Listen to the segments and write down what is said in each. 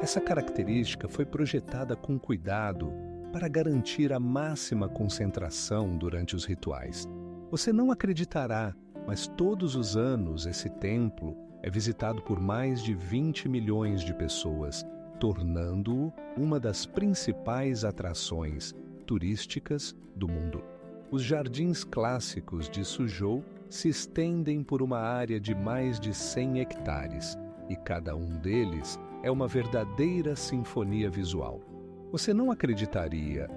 Essa característica foi projetada com cuidado para garantir a máxima concentração durante os rituais. Você não acreditará, mas todos os anos esse templo é visitado por mais de 20 milhões de pessoas, tornando-o uma das principais atrações turísticas do mundo. Os jardins clássicos de Suzhou se estendem por uma área de mais de 100 hectares, e cada um deles é uma verdadeira sinfonia visual. Você não acreditaria,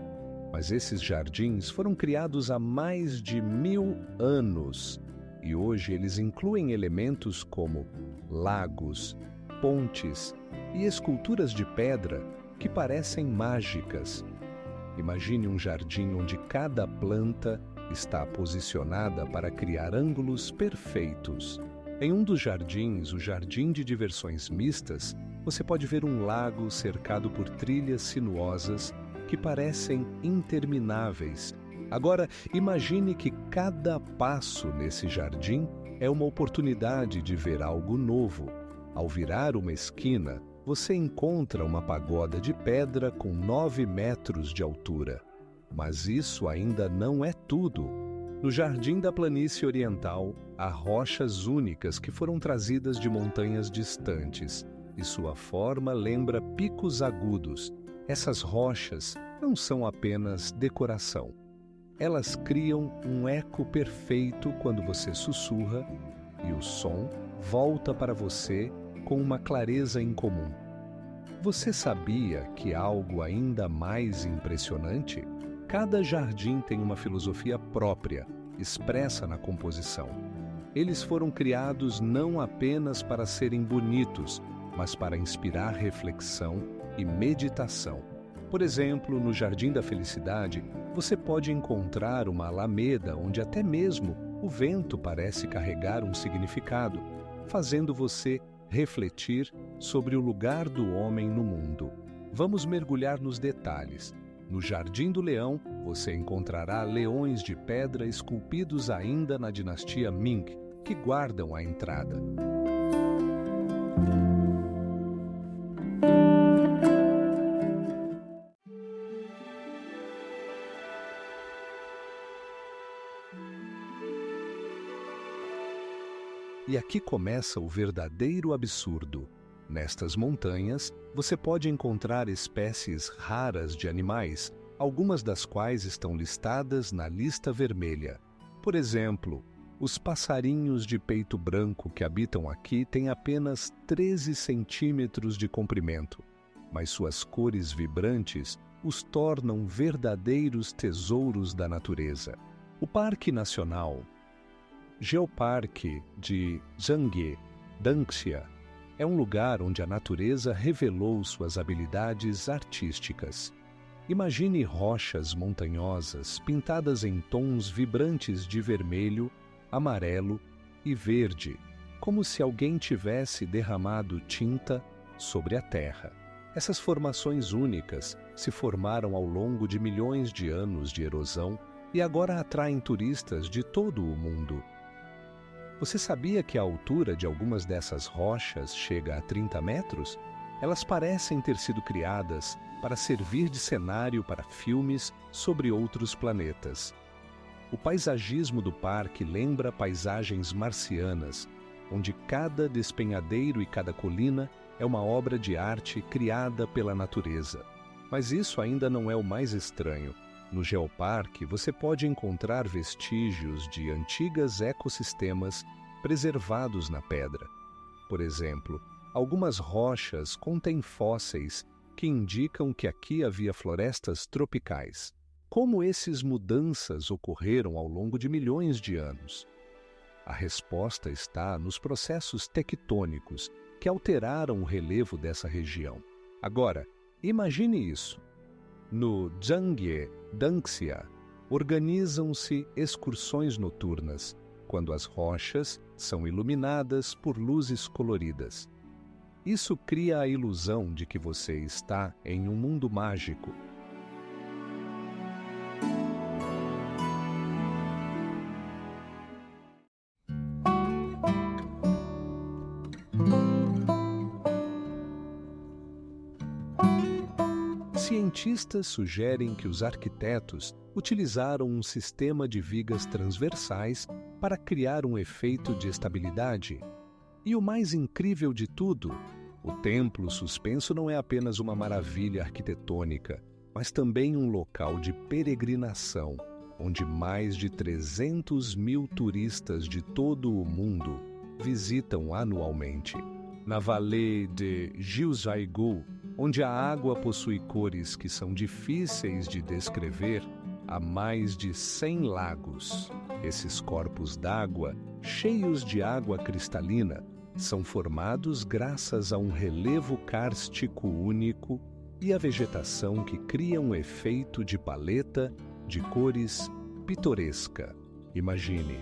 mas esses jardins foram criados há mais de 1000 anos e hoje eles incluem elementos como lagos, pontes e esculturas de pedra que parecem mágicas. Imagine um jardim onde cada planta está posicionada para criar ângulos perfeitos. Em um dos jardins, o Jardim de Diversões Mistas, você pode ver um lago cercado por trilhas sinuosas que parecem intermináveis. Agora, imagine que cada passo nesse jardim é uma oportunidade de ver algo novo. Ao virar uma esquina, você encontra uma pagoda de pedra com 9 metros de altura. Mas isso ainda não é tudo. No Jardim da Planície Oriental, há rochas únicas que foram trazidas de montanhas distantes, e sua forma lembra picos agudos. Essas rochas não são apenas decoração. Elas criam um eco perfeito quando você sussurra, e o som volta para você com uma clareza incomum. Você sabia que algo ainda mais impressionante? Cada jardim tem uma filosofia própria, expressa na composição. Eles foram criados não apenas para serem bonitos, mas para inspirar reflexão e meditação. Por exemplo, no Jardim da Felicidade, você pode encontrar uma alameda onde até mesmo o vento parece carregar um significado, fazendo você refletir sobre o lugar do homem no mundo. Vamos mergulhar nos detalhes. No Jardim do Leão, você encontrará leões de pedra esculpidos ainda na dinastia Ming, que guardam a entrada. E aqui começa o verdadeiro absurdo. Nestas montanhas, você pode encontrar espécies raras de animais, algumas das quais estão listadas na lista vermelha. Por exemplo, os passarinhos de peito branco que habitam aqui têm apenas 13 centímetros de comprimento, mas suas cores vibrantes os tornam verdadeiros tesouros da natureza. O Parque Nacional Geoparque de Zhangye, Danxia, é um lugar onde a natureza revelou suas habilidades artísticas. Imagine rochas montanhosas pintadas em tons vibrantes de vermelho, amarelo e verde, como se alguém tivesse derramado tinta sobre a terra. Essas formações únicas se formaram ao longo de milhões de anos de erosão e agora atraem turistas de todo o mundo. Você sabia que a altura de algumas dessas rochas chega a 30 metros? Elas parecem ter sido criadas para servir de cenário para filmes sobre outros planetas. O paisagismo do parque lembra paisagens marcianas, onde cada despenhadeiro e cada colina é uma obra de arte criada pela natureza. Mas isso ainda não é o mais estranho. No Geoparque, você pode encontrar vestígios de antigos ecossistemas preservados na pedra. Por exemplo, algumas rochas contêm fósseis que indicam que aqui havia florestas tropicais. Como essas mudanças ocorreram ao longo de milhões de anos? A resposta está nos processos tectônicos que alteraram o relevo dessa região. Agora, imagine isso. No Zhangye, Danxia, organizam-se excursões noturnas, quando as rochas são iluminadas por luzes coloridas. Isso cria a ilusão de que você está em um mundo mágico. Cientistas sugerem que os arquitetos utilizaram um sistema de vigas transversais para criar um efeito de estabilidade. E o mais incrível de tudo, o templo suspenso não é apenas uma maravilha arquitetônica, mas também um local de peregrinação, onde mais de 300 mil turistas de todo o mundo visitam anualmente. Na Vallée de Jiuzhaigou, onde a água possui cores que são difíceis de descrever, há mais de 100 lagos. Esses corpos d'água, cheios de água cristalina, são formados graças a um relevo kárstico único e a vegetação que cria um efeito de paleta de cores pitoresca. Imagine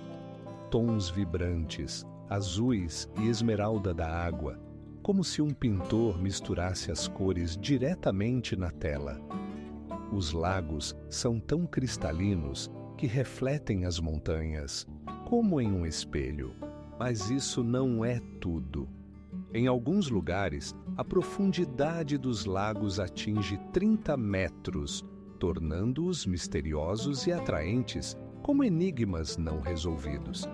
tons vibrantes, azuis e esmeralda da água, como se um pintor misturasse as cores diretamente na tela. Os lagos são tão cristalinos que refletem as montanhas, como em um espelho. Mas isso não é tudo. Em alguns lugares, a profundidade dos lagos atinge 30 metros, tornando-os misteriosos e atraentes, como enigmas não resolvidos.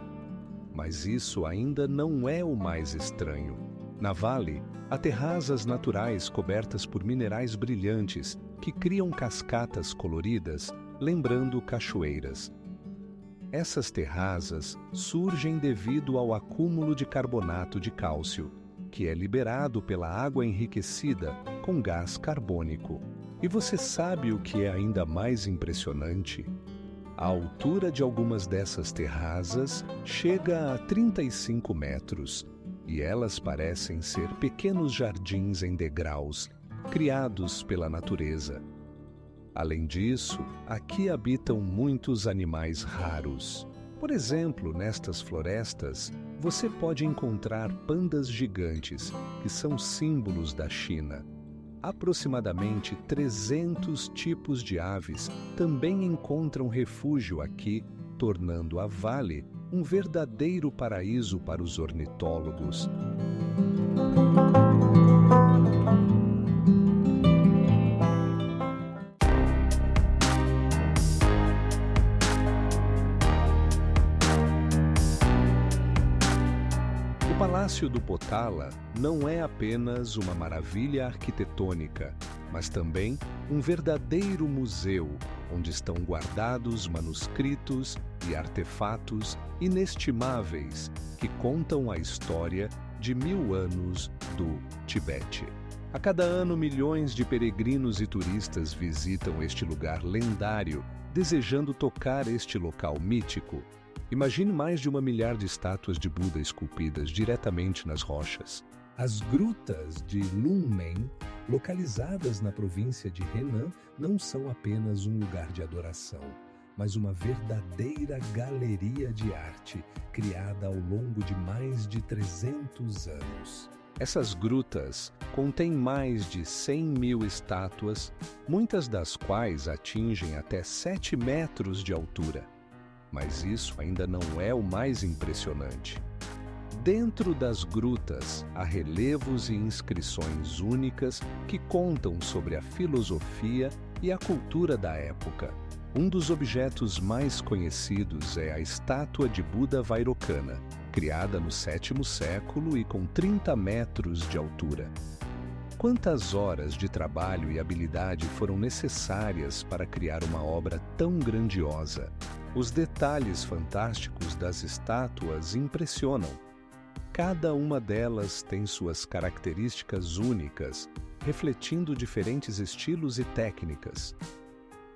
Mas isso ainda não é o mais estranho. Na Vale, há terrazas naturais cobertas por minerais brilhantes que criam cascatas coloridas, lembrando cachoeiras. Essas terrazas surgem devido ao acúmulo de carbonato de cálcio, que é liberado pela água enriquecida com gás carbônico. E você sabe o que é ainda mais impressionante? A altura de algumas dessas terrazas chega a 35 metros, e elas parecem ser pequenos jardins em degraus, criados pela natureza. Além disso, aqui habitam muitos animais raros. Por exemplo, nestas florestas, você pode encontrar pandas gigantes, que são símbolos da China. Aproximadamente 300 tipos de aves também encontram refúgio aqui, tornando a Vale um verdadeiro paraíso para os ornitólogos. O Palácio do Potala não é apenas uma maravilha arquitetônica, mas também um verdadeiro museu, onde estão guardados manuscritos e artefatos inestimáveis que contam a história de 1000 anos do Tibete. A cada ano, milhões de peregrinos e turistas visitam este lugar lendário, desejando tocar este local mítico. Imagine mais de 1 milhar de estátuas de Buda esculpidas diretamente nas rochas. As grutas de Lunmen, localizadas na província de Henan, não são apenas um lugar de adoração, mas uma verdadeira galeria de arte criada ao longo de mais de 300 anos. Essas grutas contêm mais de 100 mil estátuas, muitas das quais atingem até 7 metros de altura. Mas isso ainda não é o mais impressionante. Dentro das grutas há relevos e inscrições únicas que contam sobre a filosofia e a cultura da época. Um dos objetos mais conhecidos é a estátua de Buda Vairocana, criada no 7º século e com 30 metros de altura. Quantas horas de trabalho e habilidade foram necessárias para criar uma obra tão grandiosa? Os detalhes fantásticos das estátuas impressionam. Cada uma delas tem suas características únicas, refletindo diferentes estilos e técnicas.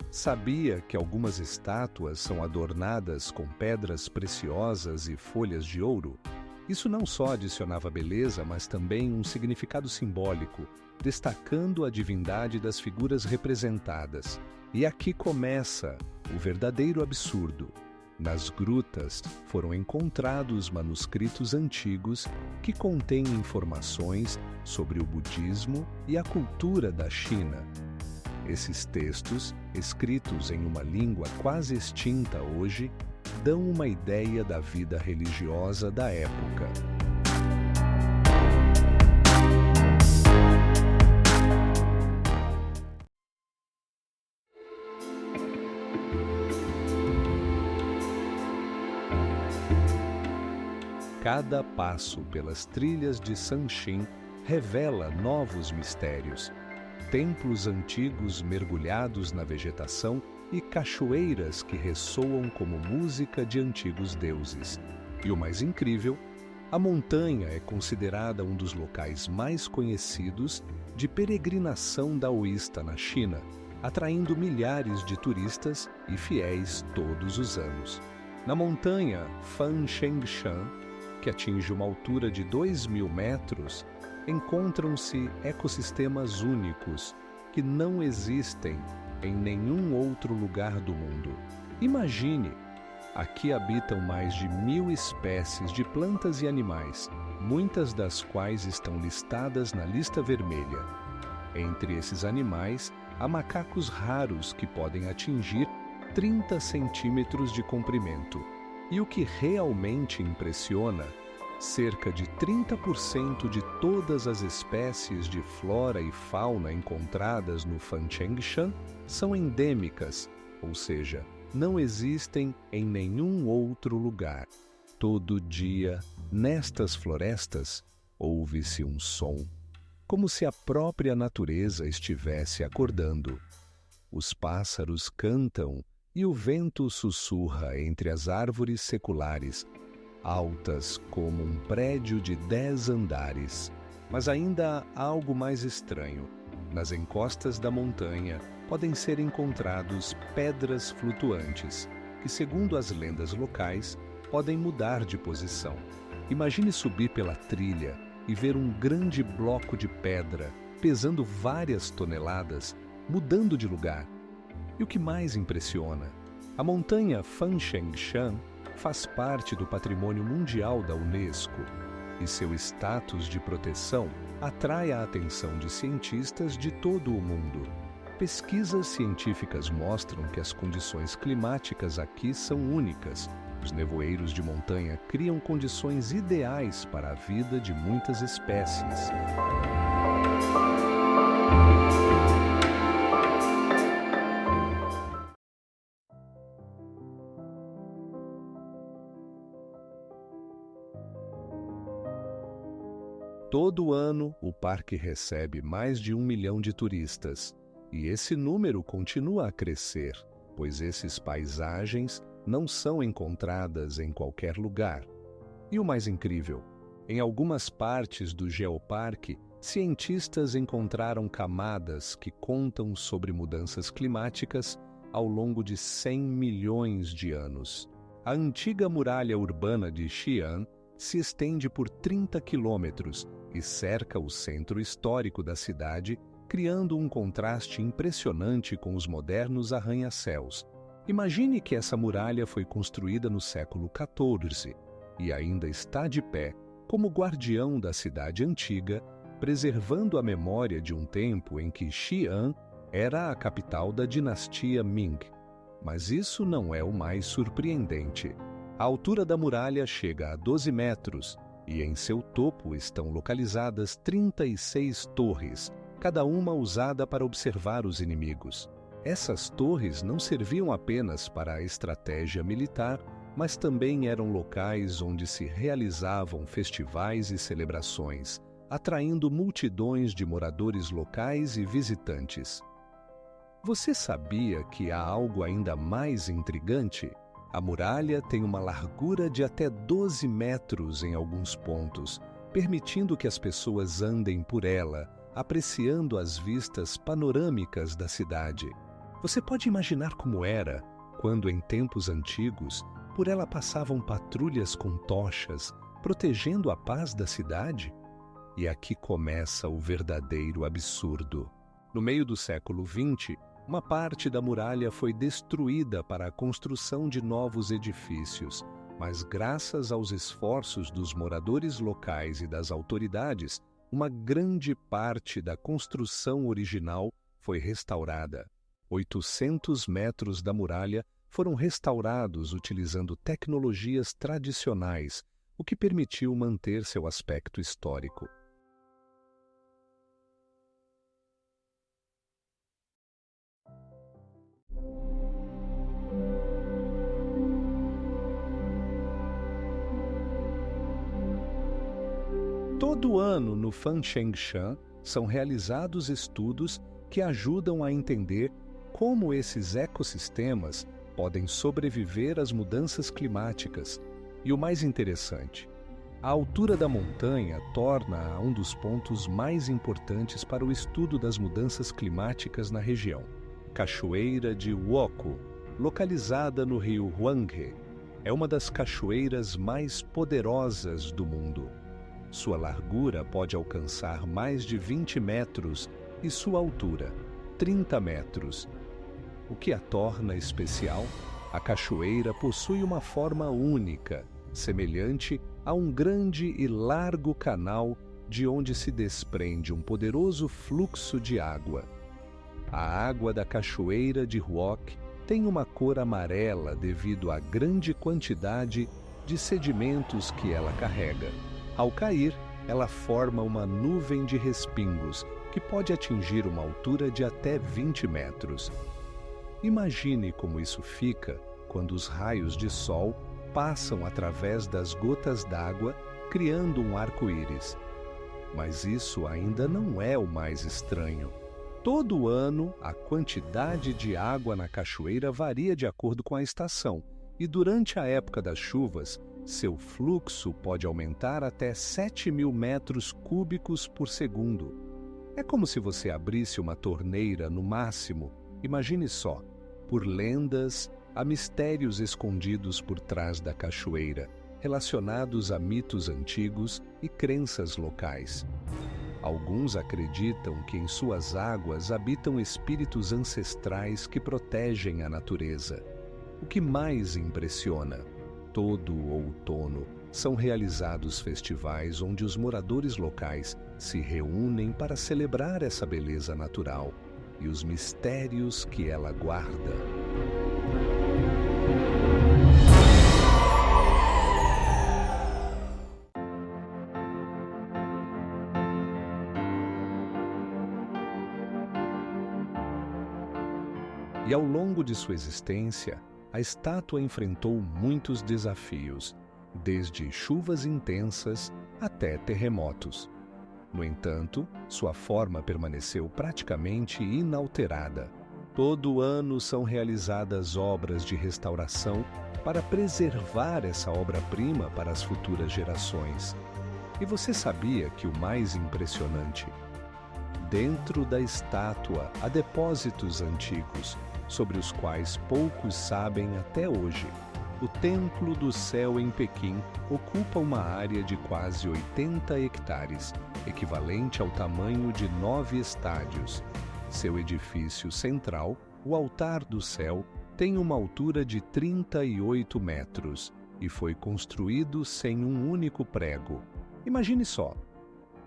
Sabia que algumas estátuas são adornadas com pedras preciosas e folhas de ouro? Isso não só adicionava beleza, mas também um significado simbólico, destacando a divindade das figuras representadas. E aqui começa o verdadeiro absurdo. Nas grutas foram encontrados manuscritos antigos que contêm informações sobre o budismo e a cultura da China. Esses textos, escritos em uma língua quase extinta hoje, dão uma ideia da vida religiosa da época. Cada passo pelas trilhas de Sanshin revela novos mistérios. Templos antigos mergulhados na vegetação e cachoeiras que ressoam como música de antigos deuses. E o mais incrível, a montanha é considerada um dos locais mais conhecidos de peregrinação daoísta na China, atraindo milhares de turistas e fiéis todos os anos. Na montanha Fanshengshan, que atinge uma altura de 2.000 metros, encontram-se ecossistemas únicos que não existem em nenhum outro lugar do mundo. Imagine, aqui habitam mais de 1.000 espécies de plantas e animais, muitas das quais estão listadas na lista vermelha. Entre esses animais, há macacos raros que podem atingir 30 centímetros de comprimento. E o que realmente impressiona, cerca de 30% de todas as espécies de flora e fauna encontradas no Fanshengshan são endêmicas, ou seja, não existem em nenhum outro lugar. Todo dia, nestas florestas, ouve-se um som, como se a própria natureza estivesse acordando. Os pássaros cantam e o vento sussurra entre as árvores seculares, altas como um prédio de 10 andares. Mas ainda há algo mais estranho. Nas encostas da montanha podem ser encontrados pedras flutuantes, que, segundo as lendas locais, podem mudar de posição. Imagine subir pela trilha e ver um grande bloco de pedra, pesando várias toneladas, mudando de lugar. E o que mais impressiona? A montanha Fanshengshan faz parte do Patrimônio Mundial da Unesco e seu status de proteção atrai a atenção de cientistas de todo o mundo. Pesquisas científicas mostram que as condições climáticas aqui são únicas. Os nevoeiros de montanha criam condições ideais para a vida de muitas espécies. Todo ano, o parque recebe mais de 1 milhão de turistas, e esse número continua a crescer, pois esses paisagens não são encontradas em qualquer lugar. E o mais incrível, em algumas partes do geoparque, cientistas encontraram camadas que contam sobre mudanças climáticas ao longo de 100 milhões de anos. A antiga muralha urbana de Xi'an se estende por 30 quilômetros e cerca o centro histórico da cidade, criando um contraste impressionante com os modernos arranha-céus. Imagine que essa muralha foi construída no século XIV e ainda está de pé como guardião da cidade antiga, preservando a memória de um tempo em que Xi'an era a capital da dinastia Ming. Mas isso não é o mais surpreendente. A altura da muralha chega a 12 metros e em seu topo estão localizadas 36 torres, cada uma usada para observar os inimigos. Essas torres não serviam apenas para a estratégia militar, mas também eram locais onde se realizavam festivais e celebrações, atraindo multidões de moradores locais e visitantes. Você sabia que há algo ainda mais intrigante? A muralha tem uma largura de até 12 metros em alguns pontos, permitindo que as pessoas andem por ela, apreciando as vistas panorâmicas da cidade. Você pode imaginar como era, quando em tempos antigos, por ela passavam patrulhas com tochas, protegendo a paz da cidade? E aqui começa o verdadeiro absurdo. No meio do século XX, uma parte da muralha foi destruída para a construção de novos edifícios, mas graças aos esforços dos moradores locais e das autoridades, uma grande parte da construção original foi restaurada. 800 metros da muralha foram restaurados utilizando tecnologias tradicionais, o que permitiu manter seu aspecto histórico. Todo ano no Fanshengshan são realizados estudos que ajudam a entender como esses ecossistemas podem sobreviver às mudanças climáticas. E o mais interessante, a altura da montanha torna-a um dos pontos mais importantes para o estudo das mudanças climáticas na região. Cachoeira de Wokou, localizada no rio Hwanghae, é uma das cachoeiras mais poderosas do mundo. Sua largura pode alcançar mais de 20 metros e sua altura, 30 metros. O que a torna especial? A cachoeira possui uma forma única, semelhante a um grande e largo canal de onde se desprende um poderoso fluxo de água. A água da cachoeira de Wokou tem uma cor amarela devido à grande quantidade de sedimentos que ela carrega. Ao cair, ela forma uma nuvem de respingos que pode atingir uma altura de até 20 metros. Imagine como isso fica quando os raios de sol passam através das gotas d'água, criando um arco-íris. Mas isso ainda não é o mais estranho. Todo ano, a quantidade de água na cachoeira varia de acordo com a estação, e durante a época das chuvas, seu fluxo pode aumentar até 7.000 metros cúbicos por segundo. É como se você abrisse uma torneira no máximo. Imagine só, por lendas, há mistérios escondidos por trás da cachoeira, relacionados a mitos antigos e crenças locais. Alguns acreditam que em suas águas habitam espíritos ancestrais que protegem a natureza. O que mais impressiona? Todo outono são realizados festivais onde os moradores locais se reúnem para celebrar essa beleza natural e os mistérios que ela guarda. E ao longo de sua existência, a estátua enfrentou muitos desafios, desde chuvas intensas até terremotos. No entanto, sua forma permaneceu praticamente inalterada. Todo ano são realizadas obras de restauração para preservar essa obra-prima para as futuras gerações. E você sabia que o mais impressionante? Dentro da estátua há depósitos antigos, sobre os quais poucos sabem até hoje. O Templo do Céu em Pequim ocupa uma área de quase 80 hectares, equivalente ao tamanho de 9 estádios. Seu edifício central, o Altar do Céu, tem uma altura de 38 metros e foi construído sem um único prego. Imagine só,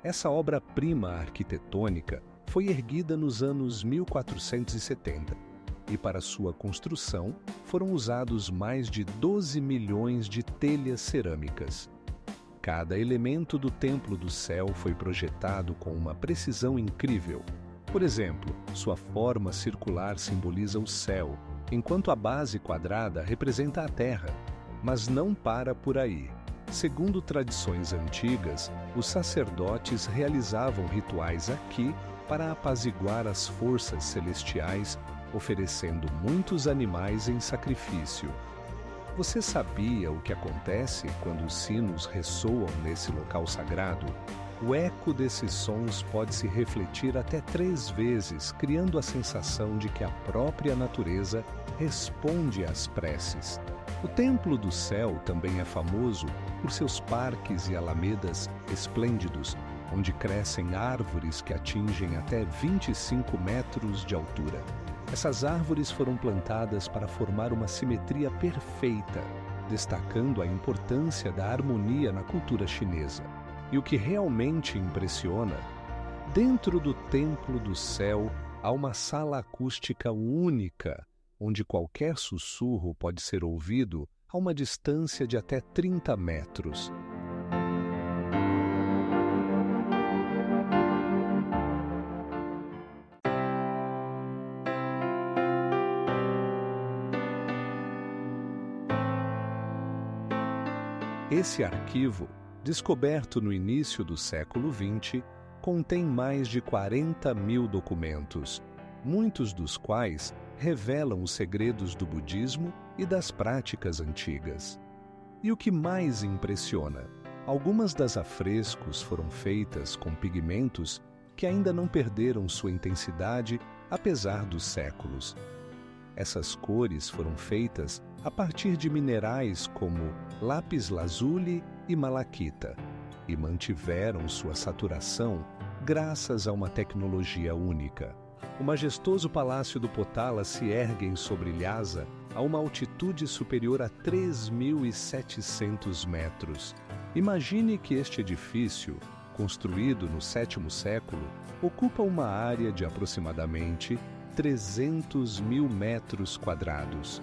essa obra-prima arquitetônica foi erguida nos anos 1470. E para sua construção foram usados mais de 12 milhões de telhas cerâmicas. Cada elemento do Templo do Céu foi projetado com uma precisão incrível. Por exemplo, sua forma circular simboliza o céu, enquanto a base quadrada representa a terra. Mas não para por aí. Segundo tradições antigas, os sacerdotes realizavam rituais aqui para apaziguar as forças celestiais, oferecendo muitos animais em sacrifício. Você sabia o que acontece quando os sinos ressoam nesse local sagrado? O eco desses sons pode se refletir até 3 vezes, criando a sensação de que a própria natureza responde às preces. O Templo do Céu também é famoso por seus parques e alamedas esplêndidos, onde crescem árvores que atingem até 25 metros de altura. Essas árvores foram plantadas para formar uma simetria perfeita, destacando a importância da harmonia na cultura chinesa. E o que realmente impressiona, dentro do Templo do Céu há uma sala acústica única, onde qualquer sussurro pode ser ouvido a uma distância de até 30 metros. Esse arquivo descoberto no início do século XX, contém mais de 40.000 documentos, muitos dos quais revelam os segredos do budismo e das práticas antigas. E o que mais impressiona, algumas das afrescos foram feitas com pigmentos que ainda não perderam sua intensidade apesar dos séculos. Essas cores foram feitas a partir de minerais como lápis-lazuli e malaquita e mantiveram sua saturação graças a uma tecnologia única. O majestoso Palácio do Potala se ergue sobre Lhasa a uma altitude superior a 3.700 metros. Imagine que este edifício, construído no sétimo século, ocupa uma área de aproximadamente 300.000 metros quadrados.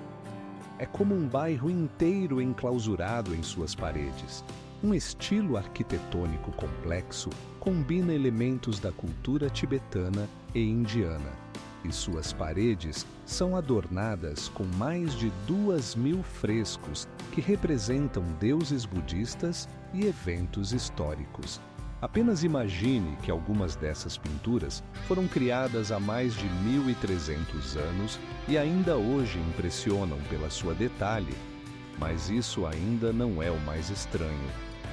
É como um bairro inteiro enclausurado em suas paredes. Um estilo arquitetônico complexo combina elementos da cultura tibetana e indiana, e suas paredes são adornadas com mais de 2.000 frescos que representam deuses budistas e eventos históricos. Apenas imagine que algumas dessas pinturas foram criadas há mais de 1.300 anos e ainda hoje impressionam pela sua detalhe. Mas isso ainda não é o mais estranho.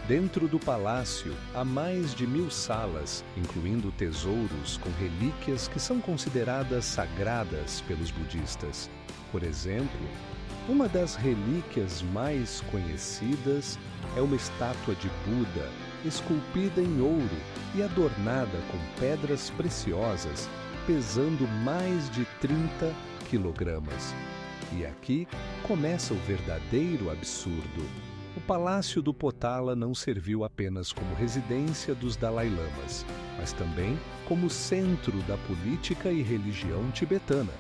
Dentro do palácio há mais de 1.000 salas, incluindo tesouros com relíquias que são consideradas sagradas pelos budistas. Por exemplo, uma das relíquias mais conhecidas é uma estátua de Buda, esculpida em ouro e adornada com pedras preciosas, pesando mais de 30 quilogramas. E aqui começa o verdadeiro absurdo. O Palácio do Potala não serviu apenas como residência dos Dalai Lamas, mas também como centro da política e religião tibetana.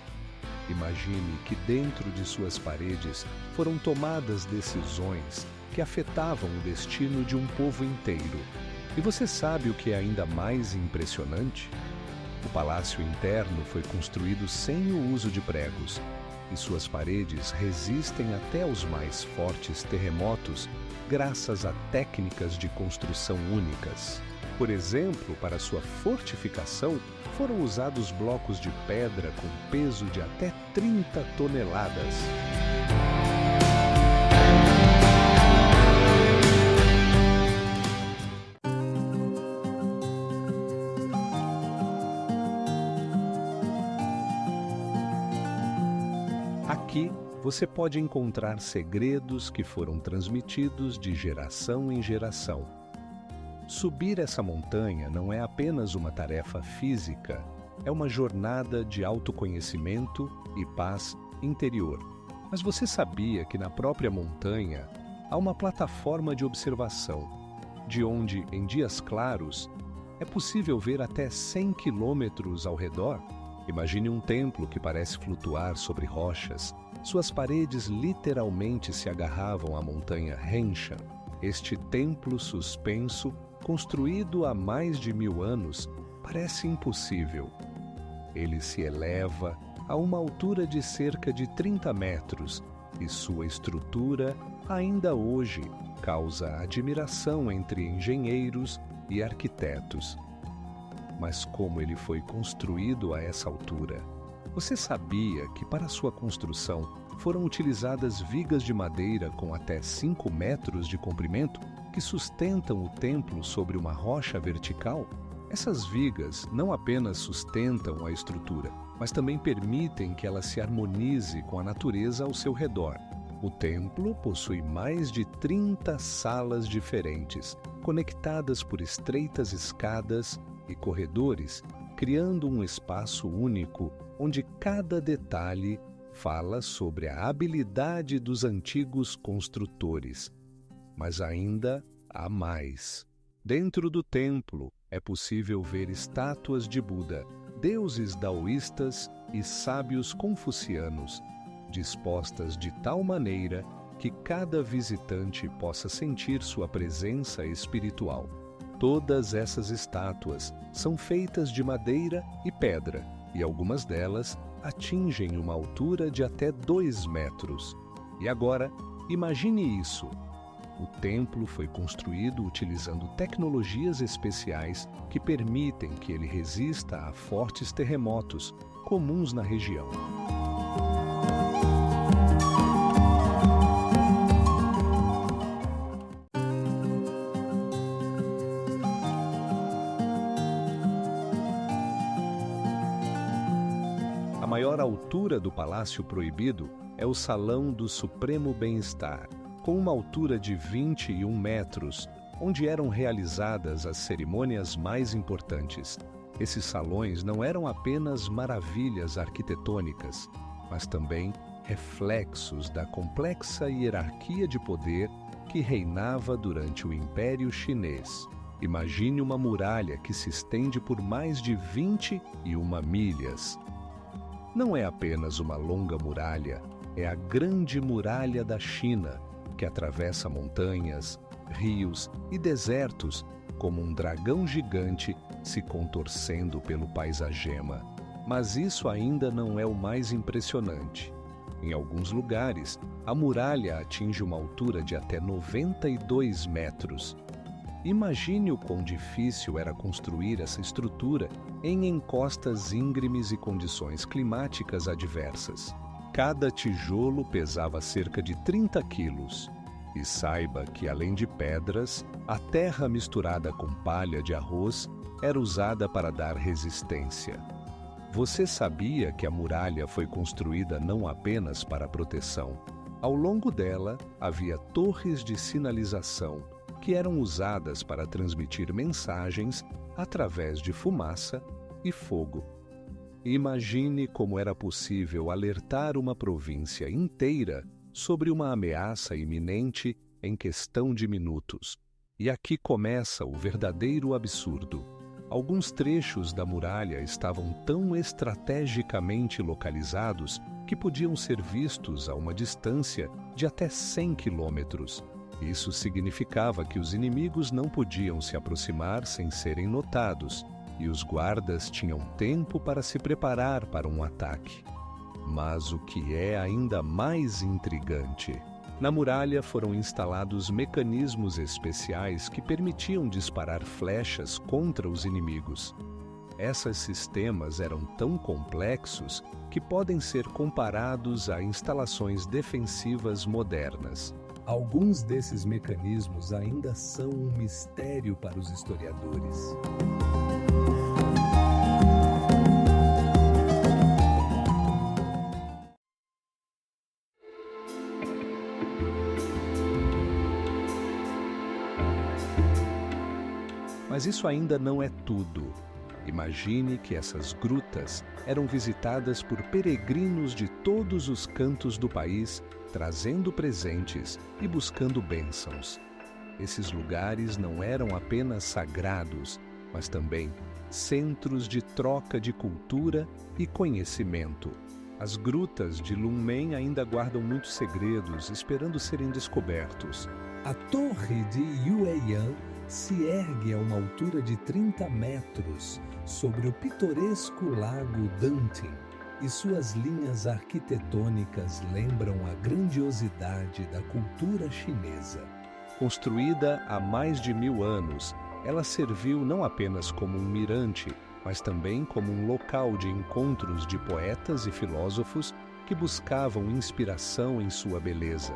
Imagine que dentro de suas paredes foram tomadas decisões que afetavam o destino de um povo inteiro. E você sabe o que é ainda mais impressionante? O palácio interno foi construído sem o uso de pregos, e suas paredes resistem até aos mais fortes terremotos graças a técnicas de construção únicas. Por exemplo, para sua fortificação, foram usados blocos de pedra com peso de até 30 toneladas. Aqui você pode encontrar segredos que foram transmitidos de geração em geração. Subir essa montanha não é apenas uma tarefa física, é uma jornada de autoconhecimento e paz interior. Mas você sabia que na própria montanha há uma plataforma de observação, de onde, em dias claros, é possível ver até 100 quilômetros ao redor? Imagine um templo que parece flutuar sobre rochas. Suas paredes literalmente se agarravam à montanha Henshan. Este templo suspenso, construído há mais de 1.000 anos, parece impossível. Ele se eleva a uma altura de cerca de 30 metros e sua estrutura, ainda hoje, causa admiração entre engenheiros e arquitetos. Mas como ele foi construído a essa altura? Você sabia que para sua construção foram utilizadas vigas de madeira com até 5 metros de comprimento que sustentam o templo sobre uma rocha vertical? Essas vigas não apenas sustentam a estrutura, mas também permitem que ela se harmonize com a natureza ao seu redor. O templo possui mais de 30 salas diferentes, conectadas por estreitas escadas e corredores, criando um espaço único onde cada detalhe fala sobre a habilidade dos antigos construtores. Mas ainda há mais. Dentro do templo é possível ver estátuas de Buda, deuses daoístas e sábios confucianos, dispostas de tal maneira que cada visitante possa sentir sua presença espiritual. Todas essas estátuas são feitas de madeira e pedra, e algumas delas atingem uma altura de até 2 metros. E agora, imagine isso. O templo foi construído utilizando tecnologias especiais que permitem que ele resista a fortes terremotos comuns na região. A maior altura do Palácio Proibido é o Salão do Supremo Bem-Estar, com uma altura de 21 metros, onde eram realizadas as cerimônias mais importantes. Esses salões não eram apenas maravilhas arquitetônicas, mas também reflexos da complexa hierarquia de poder que reinava durante o Império Chinês. Imagine uma muralha que se estende por mais de 21 milhas. Não é apenas uma longa muralha, é a Grande Muralha da China, que atravessa montanhas, rios e desertos como um dragão gigante se contorcendo pelo paisagema. Mas isso ainda não é o mais impressionante. Em alguns lugares, a muralha atinge uma altura de até 92 metros. Imagine o quão difícil era construir essa estrutura em encostas íngremes e condições climáticas adversas. Cada tijolo pesava cerca de 30 quilos. E saiba que, além de pedras, a terra misturada com palha de arroz era usada para dar resistência. Você sabia que a muralha foi construída não apenas para proteção? Ao longo dela, havia torres de sinalização que eram usadas para transmitir mensagens através de fumaça e fogo. Imagine como era possível alertar uma província inteira sobre uma ameaça iminente em questão de minutos. E aqui começa o verdadeiro absurdo. Alguns trechos da muralha estavam tão estrategicamente localizados que podiam ser vistos a uma distância de até 100 quilômetros. Isso significava que os inimigos não podiam se aproximar sem serem notados, e os guardas tinham tempo para se preparar para um ataque. Mas o que é ainda mais intrigante, na muralha foram instalados mecanismos especiais que permitiam disparar flechas contra os inimigos. Esses sistemas eram tão complexos que podem ser comparados a instalações defensivas modernas. Alguns desses mecanismos ainda são um mistério para os historiadores. Mas isso ainda não é tudo. Imagine que essas grutas eram visitadas por peregrinos de todos os cantos do país, trazendo presentes e buscando bênçãos. Esses lugares não eram apenas sagrados, mas também centros de troca de cultura e conhecimento. As grutas de Lunmen ainda guardam muitos segredos, esperando serem descobertos. A torre de Yueyan se ergue a uma altura de 30 metros sobre o pitoresco lago Danting, e suas linhas arquitetônicas lembram a grandiosidade da cultura chinesa. Construída há mais de 1000 anos, ela serviu não apenas como um mirante, mas também como um local de encontros de poetas e filósofos que buscavam inspiração em sua beleza.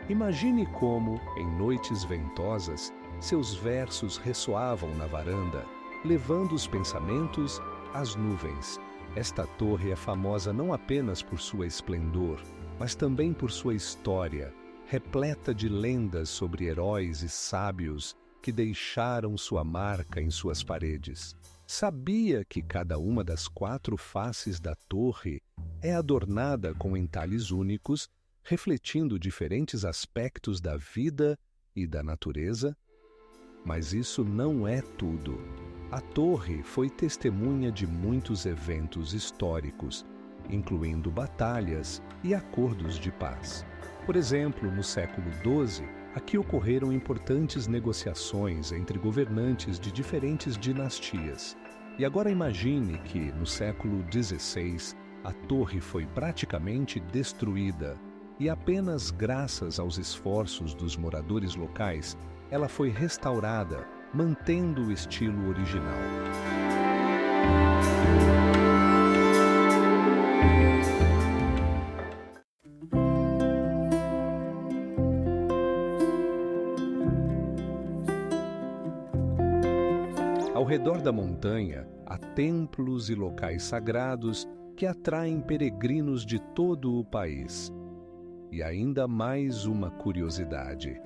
Imagine como, em noites ventosas, seus versos ressoavam na varanda, levando os pensamentos às nuvens. Esta torre é famosa não apenas por sua esplendor, mas também por sua história, repleta de lendas sobre heróis e sábios que deixaram sua marca em suas paredes. Sabia que cada uma das 4 faces da torre é adornada com entalhes únicos, refletindo diferentes aspectos da vida e da natureza? Mas isso não é tudo. A torre foi testemunha de muitos eventos históricos, incluindo batalhas e acordos de paz. Por exemplo, no século XII, aqui ocorreram importantes negociações entre governantes de diferentes dinastias. E agora imagine que, no século XVI, a torre foi praticamente destruída. e apenas graças aos esforços dos moradores locais, ela foi restaurada, mantendo o estilo original. Ao redor da montanha, há templos e locais sagrados que atraem peregrinos de todo o país. E ainda mais uma curiosidade.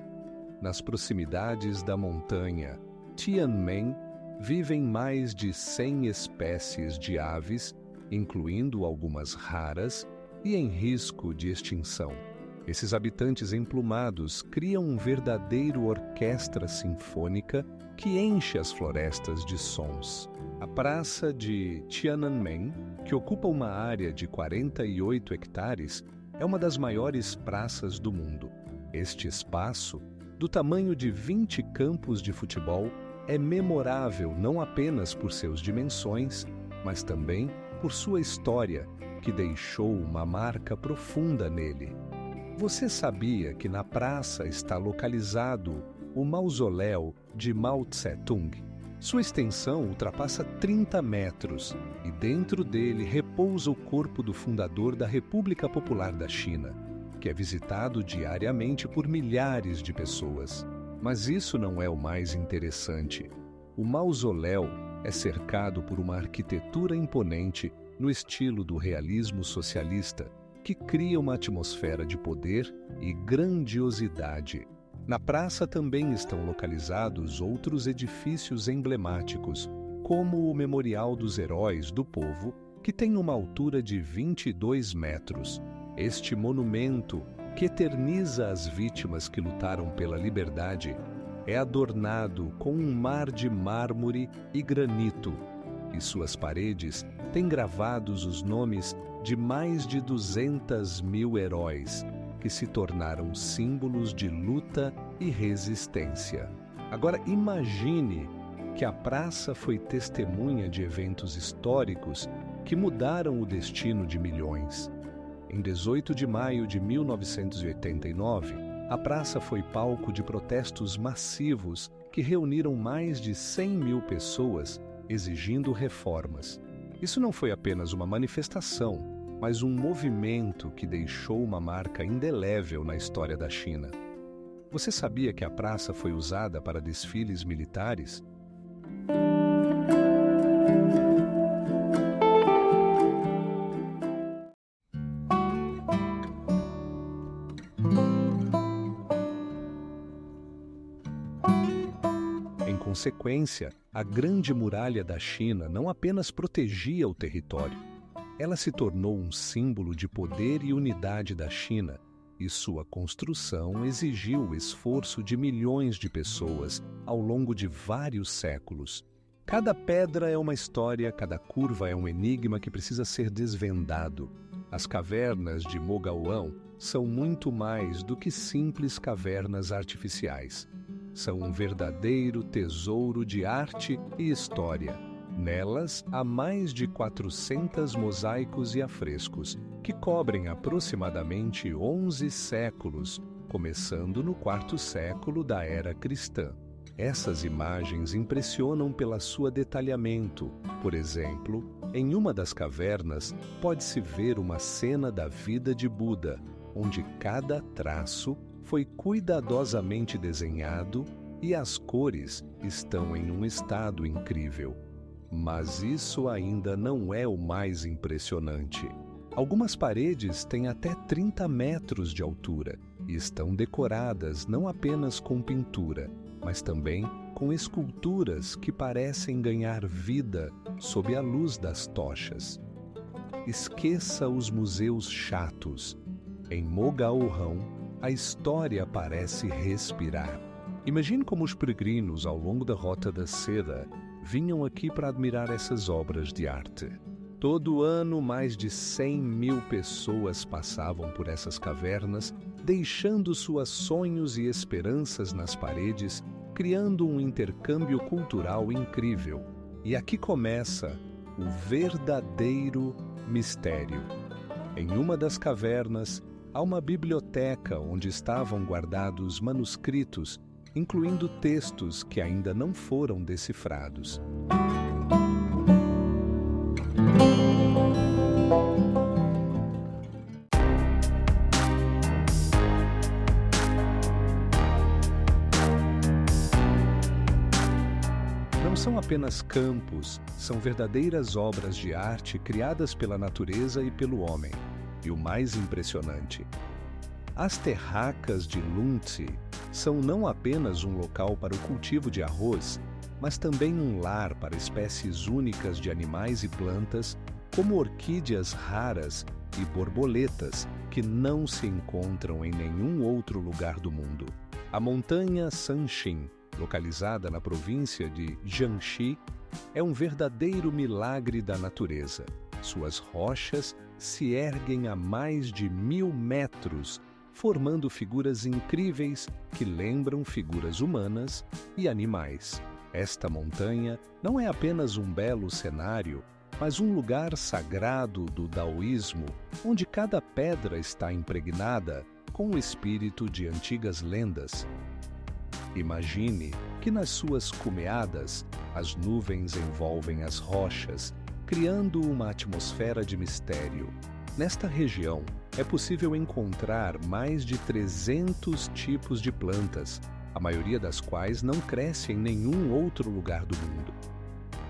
Nas proximidades da montanha Tian Men vivem mais de 100 espécies de aves, incluindo algumas raras e em risco de extinção. Esses habitantes emplumados criam um verdadeiro orquestra sinfônica que enche as florestas de sons. A praça de Tiananmen, que ocupa uma área de 48 hectares, é uma das maiores praças do mundo. Este espaço, do tamanho de 20 campos de futebol, é memorável não apenas por suas dimensões, mas também por sua história, que deixou uma marca profunda nele. Você sabia que na praça está localizado o mausoléu de Mao Tse-tung? Sua extensão ultrapassa 30 metros e dentro dele repousa o corpo do fundador da República Popular da China, que é visitado diariamente por milhares de pessoas. Mas isso não é o mais interessante. O mausoléu é cercado por uma arquitetura imponente no estilo do realismo socialista, que cria uma atmosfera de poder e grandiosidade. Na praça também estão localizados outros edifícios emblemáticos, como o Memorial dos Heróis do Povo, que tem uma altura de 22 metros. Este monumento, que eterniza as vítimas que lutaram pela liberdade, é adornado com um mar de mármore e granito, e suas paredes têm gravados os nomes de mais de 200.000 heróis, que se tornaram símbolos de luta e resistência. Agora imagine que a praça foi testemunha de eventos históricos que mudaram o destino de milhões. Em 18 de maio de 1989, a praça foi palco de protestos massivos que reuniram mais de 100.000 pessoas exigindo reformas. Isso não foi apenas uma manifestação, mas um movimento que deixou uma marca indelével na história da China. Você sabia que a praça foi usada para desfiles militares? Em consequência, a Grande Muralha da China não apenas protegia o território, ela se tornou um símbolo de poder e unidade da China, e sua construção exigiu o esforço de milhões de pessoas ao longo de vários séculos. Cada pedra é uma história, cada curva é um enigma que precisa ser desvendado. As cavernas de Mogauão são muito mais do que simples cavernas artificiais. São um verdadeiro tesouro de arte e história. Nelas, há mais de 400 mosaicos e afrescos, que cobrem aproximadamente 11 séculos, começando no 4º século da era cristã. Essas imagens impressionam pelo seu detalhamento. Por exemplo, em uma das cavernas, pode-se ver uma cena da vida de Buda, onde cada traço foi cuidadosamente desenhado e as cores estão em um estado incrível. Mas isso ainda não é o mais impressionante. Algumas paredes têm até 30 metros de altura e estão decoradas não apenas com pintura, mas também com esculturas que parecem ganhar vida sob a luz das tochas. Esqueça os museus chatos. Em Mogauão, a história parece respirar. Imagine como os peregrinos ao longo da Rota da Seda vinham aqui para admirar essas obras de arte. Todo ano, mais de 100.000 pessoas passavam por essas cavernas, deixando suas sonhos e esperanças nas paredes, criando um intercâmbio cultural incrível. E aqui começa o verdadeiro mistério. Em uma das cavernas, Há uma biblioteca onde estavam guardados manuscritos, incluindo textos que ainda não foram decifrados. Não são apenas campos, são verdadeiras obras de arte criadas pela natureza e pelo homem. E o mais impressionante, as terracas de Lhunte são não apenas um local para o cultivo de arroz, mas também um lar para espécies únicas de animais e plantas, como orquídeas raras e borboletas que não se encontram em nenhum outro lugar do mundo. A montanha Sanxin, localizada na província de Jiangxi, é um verdadeiro milagre da natureza. Suas rochas se erguem a mais de 1000 metros, formando figuras incríveis que lembram figuras humanas e animais. Esta montanha não é apenas um belo cenário, mas um lugar sagrado do daoísmo, onde cada pedra está impregnada com o espírito de antigas lendas. Imagine que nas suas cumeadas, as nuvens envolvem as rochas, criando uma atmosfera de mistério. Nesta região, é possível encontrar mais de 300 tipos de plantas, a maioria das quais não cresce em nenhum outro lugar do mundo.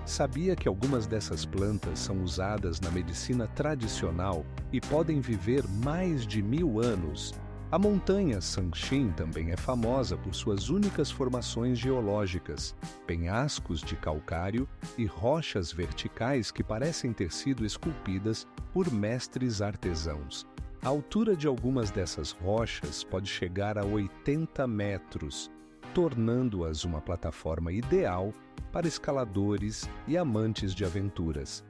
Sabia que algumas dessas plantas são usadas na medicina tradicional e podem viver mais de 1000 anos? A montanha Sanxin também é famosa por suas únicas formações geológicas, penhascos de calcário e rochas verticais que parecem ter sido esculpidas por mestres artesãos. A altura de algumas dessas rochas pode chegar a 80 metros, tornando-as uma plataforma ideal para escaladores e amantes de aventuras.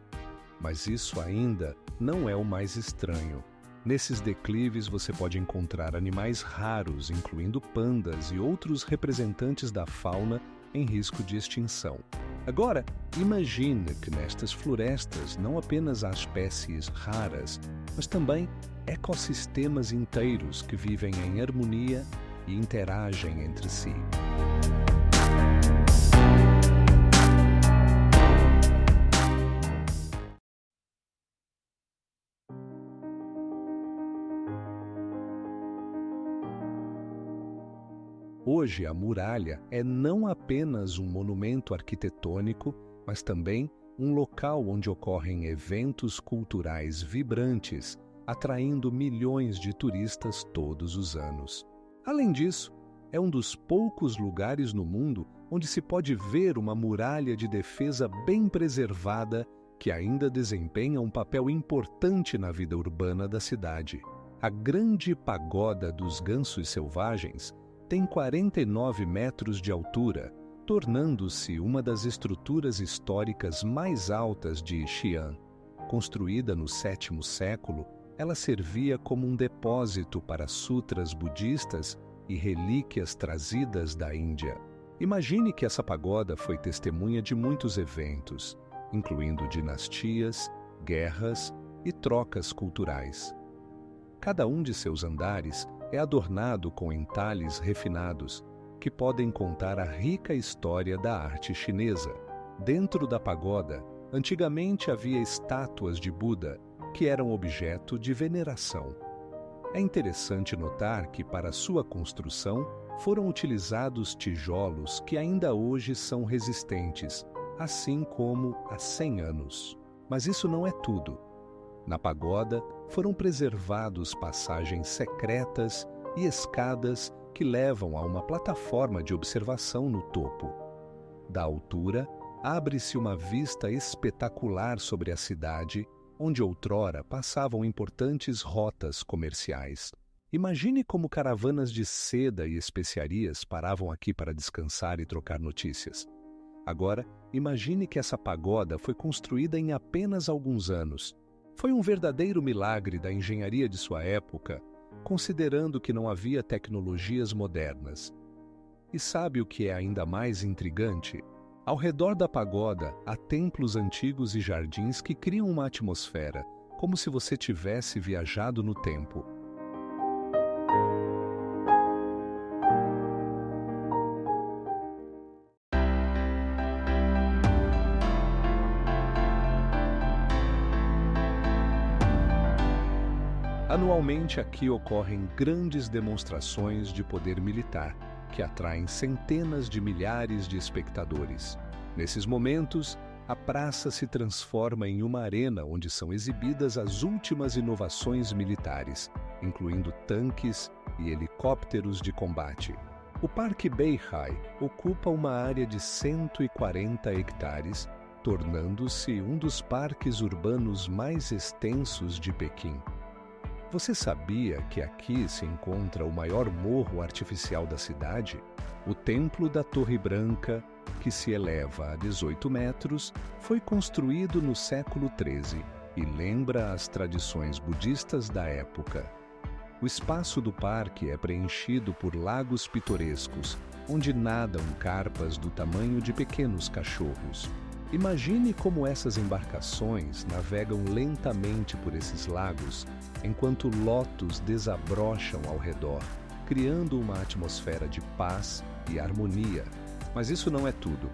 Mas isso ainda não é o mais estranho. Nesses declives você pode encontrar animais raros, incluindo pandas e outros representantes da fauna em risco de extinção. Agora, imagine que nestas florestas não apenas há espécies raras, mas também ecossistemas inteiros que vivem em harmonia e interagem entre si. Hoje, a muralha é não apenas um monumento arquitetônico, mas também um local onde ocorrem eventos culturais vibrantes, atraindo milhões de turistas todos os anos. Além disso, é um dos poucos lugares no mundo onde se pode ver uma muralha de defesa bem preservada que ainda desempenha um papel importante na vida urbana da cidade. A Grande Pagoda dos Gansos Selvagens tem 49 metros de altura, tornando-se uma das estruturas históricas mais altas de Xi'an. Construída no 7º século, ela servia como um depósito para sutras budistas e relíquias trazidas da Índia. Imagine que essa pagoda foi testemunha de muitos eventos, incluindo dinastias, guerras e trocas culturais. Cada um de seus andares é adornado com entalhes refinados, que podem contar a rica história da arte chinesa. Dentro da pagoda, antigamente havia estátuas de Buda, que eram objeto de veneração. É interessante notar que, para sua construção, foram utilizados tijolos que ainda hoje são resistentes, assim como há 100 anos. Mas isso não é tudo. Na pagoda, foram preservados passagens secretas e escadas que levam a uma plataforma de observação no topo. Da altura, abre-se uma vista espetacular sobre a cidade, onde outrora passavam importantes rotas comerciais. Imagine como caravanas de seda e especiarias paravam aqui para descansar e trocar notícias. Agora, imagine que essa pagoda foi construída em apenas alguns anos. Foi um verdadeiro milagre da engenharia de sua época, considerando que não havia tecnologias modernas. E sabe o que é ainda mais intrigante? Ao redor da pagoda há templos antigos e jardins que criam uma atmosfera, como se você tivesse viajado no tempo. Anualmente aqui ocorrem grandes demonstrações de poder militar, que atraem centenas de milhares de espectadores. Nesses momentos, a praça se transforma em uma arena onde são exibidas as últimas inovações militares, incluindo tanques e helicópteros de combate. O Parque Beihai ocupa uma área de 140 hectares, tornando-se um dos parques urbanos mais extensos de Pequim. Você sabia que aqui se encontra o maior morro artificial da cidade? O Templo da Torre Branca, que se eleva a 18 metros, foi construído no século XIII e lembra as tradições budistas da época. O espaço do parque é preenchido por lagos pitorescos, onde nadam carpas do tamanho de pequenos cachorros. Imagine como essas embarcações navegam lentamente por esses lagos, enquanto lotos desabrocham ao redor, criando uma atmosfera de paz e harmonia. Mas isso não é tudo.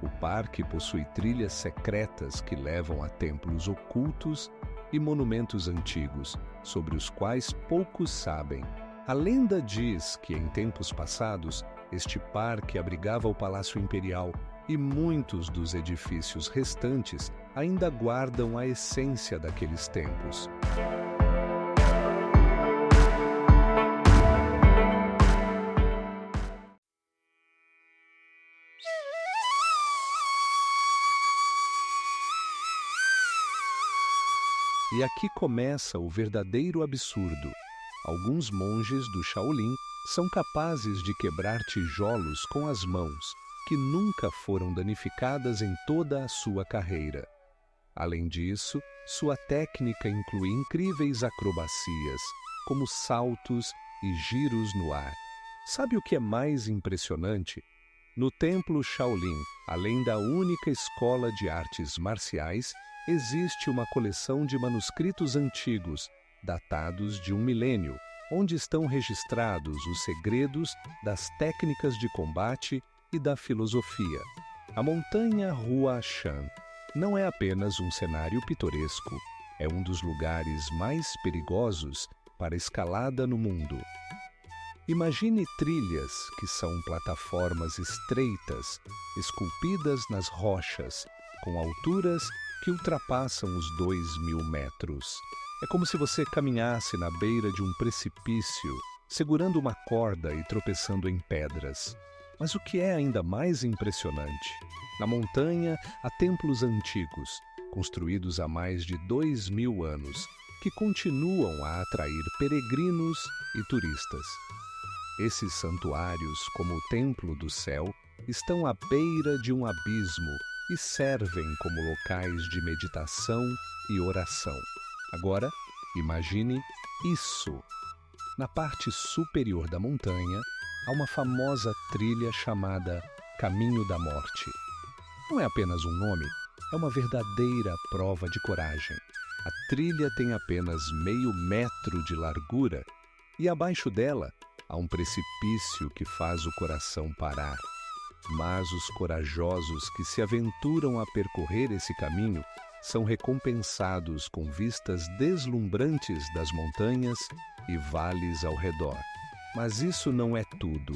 O parque possui trilhas secretas que levam a templos ocultos e monumentos antigos, sobre os quais poucos sabem. A lenda diz que, em tempos passados, este parque abrigava o Palácio Imperial e muitos dos edifícios restantes ainda guardam a essência daqueles tempos. E aqui começa o verdadeiro absurdo. Alguns monges do Shaolin são capazes de quebrar tijolos com as mãos, que nunca foram danificadas em toda a sua carreira. Além disso, sua técnica inclui incríveis acrobacias, como saltos e giros no ar. Sabe o que é mais impressionante? No Templo Shaolin, além da única escola de artes marciais, existe uma coleção de manuscritos antigos, datados de 1 milênio, onde estão registrados os segredos das técnicas de combate e da filosofia. A montanha Huashan não é apenas um cenário pitoresco, é um dos lugares mais perigosos para escalada no mundo. Imagine trilhas que são plataformas estreitas, esculpidas nas rochas, com alturas que ultrapassam os 2.000 metros. É como se você caminhasse na beira de um precipício, segurando uma corda e tropeçando em pedras. Mas o que é ainda mais impressionante? Na montanha há templos antigos, construídos há mais de 2.000 anos, que continuam a atrair peregrinos e turistas. Esses santuários, como o Templo do Céu, estão à beira de um abismo e servem como locais de meditação e oração. Agora, imagine isso. Na parte superior da montanha, há uma famosa trilha chamada Caminho da Morte. Não é apenas um nome, é uma verdadeira prova de coragem. A trilha tem apenas meio metro de largura e abaixo dela há um precipício que faz o coração parar. Mas os corajosos que se aventuram a percorrer esse caminho são recompensados com vistas deslumbrantes das montanhas e vales ao redor. Mas isso não é tudo.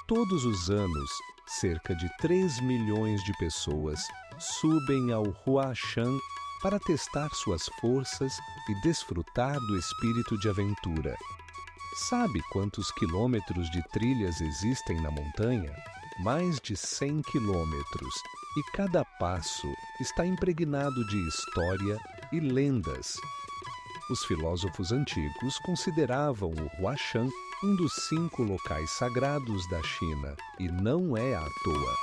Todos os anos, cerca de 3 milhões de pessoas subem ao Huashan para testar suas forças e desfrutar do espírito de aventura. Sabe quantos quilômetros de trilhas existem na montanha? Mais de 100 quilômetros, e cada passo está impregnado de história e lendas. Os filósofos antigos consideravam o Huashan um dos 5 locais sagrados da China, e não é à toa.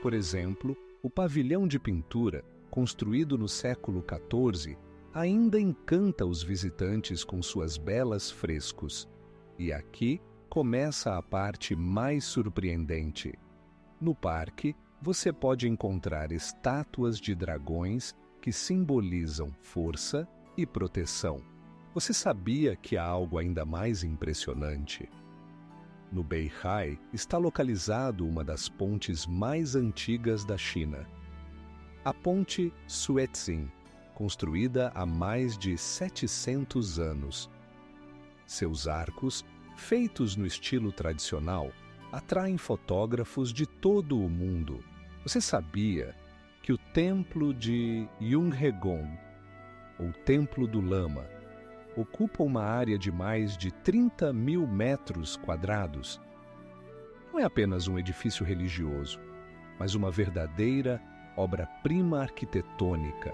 Por exemplo, o pavilhão de pintura, construído no século XIV, ainda encanta os visitantes com suas belas frescos. E aqui começa a parte mais surpreendente. No parque, você pode encontrar estátuas de dragões que simbolizam força e proteção. Você sabia que há algo ainda mais impressionante? No Beihai está localizado uma das pontes mais antigas da China. A ponte Suezin, construída há mais de 700 anos. Seus arcos, feitos no estilo tradicional, atraem fotógrafos de todo o mundo. Você sabia que o Templo de Yunhegong, ou Templo do Lama, ocupa uma área de mais de 30 mil metros quadrados? Não é apenas um edifício religioso, mas uma verdadeira obra-prima arquitetônica,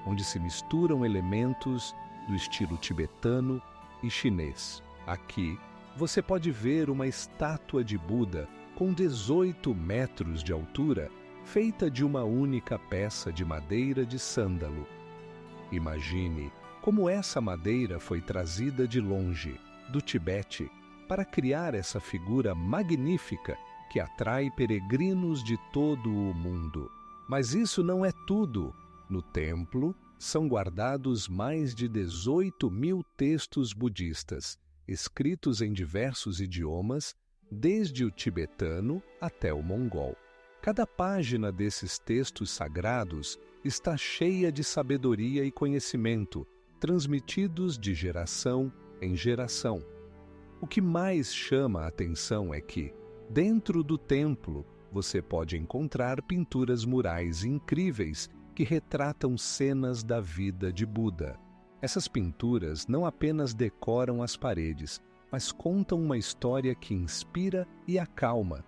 onde se misturam elementos do estilo tibetano e chinês. Aqui, você pode ver uma estátua de Buda com 18 metros de altura, feita de uma única peça de madeira de sândalo. Imagine como essa madeira foi trazida de longe, do Tibete, para criar essa figura magnífica que atrai peregrinos de todo o mundo. Mas isso não é tudo. No templo são guardados mais de 18 mil textos budistas, escritos em diversos idiomas, desde o tibetano até o mongol. Cada página desses textos sagrados está cheia de sabedoria e conhecimento, transmitidos de geração em geração. O que mais chama a atenção é que, dentro do templo, você pode encontrar pinturas murais incríveis que retratam cenas da vida de Buda. Essas pinturas não apenas decoram as paredes, mas contam uma história que inspira e acalma.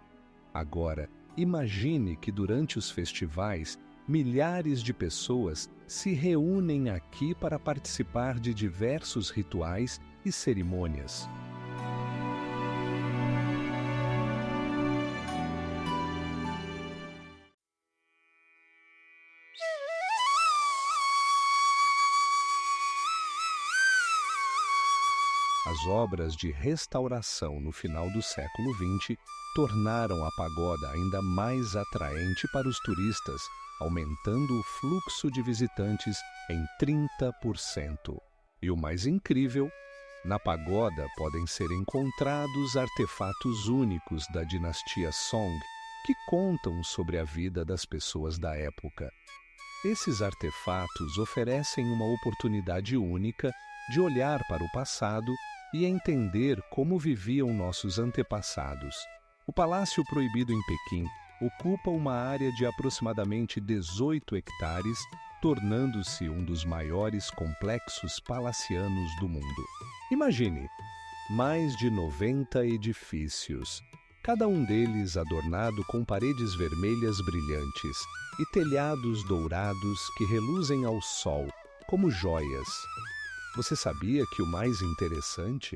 Agora, imagine que durante os festivais, milhares de pessoas se reúnem aqui para participar de diversos rituais e cerimônias. As obras de restauração no final do século XX tornaram a pagoda ainda mais atraente para os turistas, aumentando o fluxo de visitantes em 30%. E o mais incrível, na pagoda podem ser encontrados artefatos únicos da dinastia Song, que contam sobre a vida das pessoas da época. Esses artefatos oferecem uma oportunidade única de olhar para o passado e entender como viviam nossos antepassados. O Palácio Proibido em Pequim ocupa uma área de aproximadamente 18 hectares, tornando-se um dos maiores complexos palacianos do mundo. Imagine, mais de 90 edifícios, cada um deles adornado com paredes vermelhas brilhantes e telhados dourados que reluzem ao sol, como joias. Você sabia que o mais interessante?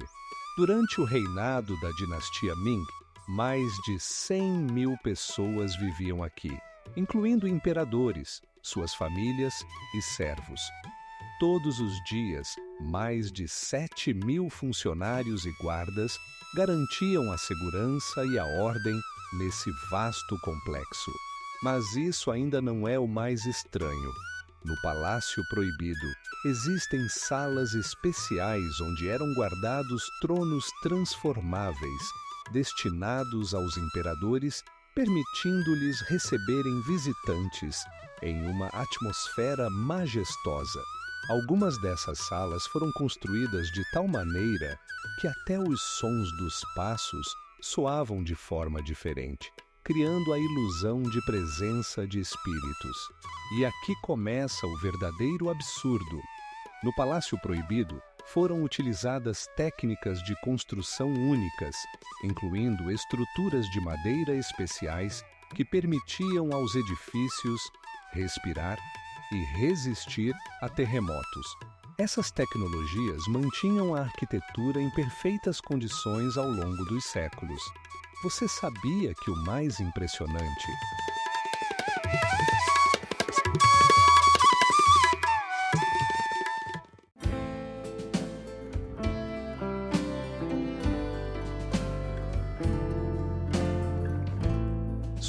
Durante o reinado da dinastia Ming, mais de 100 mil pessoas viviam aqui, incluindo imperadores, suas famílias e servos. Todos os dias, mais de 7 mil funcionários e guardas garantiam a segurança e a ordem nesse vasto complexo. Mas isso ainda não é o mais estranho. No Palácio Proibido, existem salas especiais onde eram guardados tronos transformáveis, destinados aos imperadores, permitindo-lhes receberem visitantes em uma atmosfera majestosa. Algumas dessas salas foram construídas de tal maneira que até os sons dos passos soavam de forma diferente, criando a ilusão de presença de espíritos. E aqui começa o verdadeiro absurdo. No Palácio Proibido, foram utilizadas técnicas de construção únicas, incluindo estruturas de madeira especiais que permitiam aos edifícios respirar e resistir a terremotos. Essas tecnologias mantinham a arquitetura em perfeitas condições ao longo dos séculos. Você sabia que o mais impressionante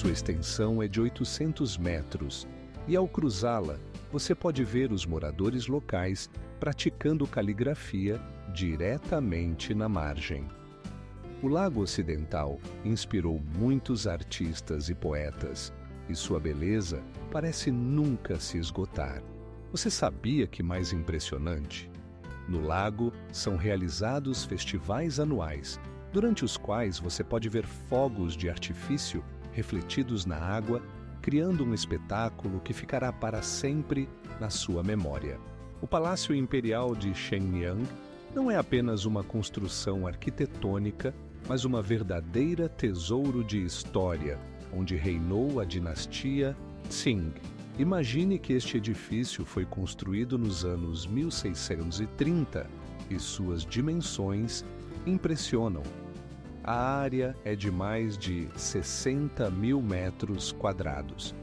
Sua extensão é de 800 metros e, ao cruzá-la, você pode ver os moradores locais praticando caligrafia diretamente na margem. O Lago Ocidental inspirou muitos artistas e poetas, e sua beleza parece nunca se esgotar. Você sabia que mais impressionante? No lago são realizados festivais anuais, durante os quais você pode ver fogos de artifício refletidos na água, criando um espetáculo que ficará para sempre na sua memória. O Palácio Imperial de Shenyang não é apenas uma construção arquitetônica, mas uma verdadeira tesouro de história, onde reinou a dinastia Qing. Imagine que este edifício foi construído nos anos 1630 e suas dimensões impressionam. A área é de mais de 60 mil metros quadrados.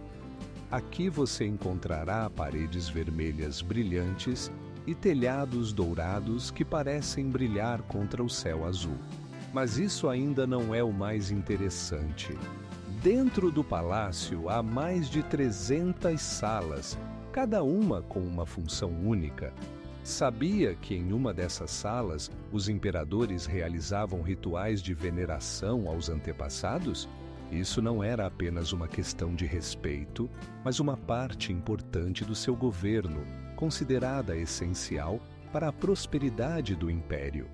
Aqui você encontrará paredes vermelhas brilhantes e telhados dourados que parecem brilhar contra o céu azul. Mas isso ainda não é o mais interessante. Dentro do palácio há mais de 300 salas, cada uma com uma função única. Sabia que em uma dessas salas os imperadores realizavam rituais de veneração aos antepassados? Isso não era apenas uma questão de respeito, mas uma parte importante do seu governo, considerada essencial para a prosperidade do império.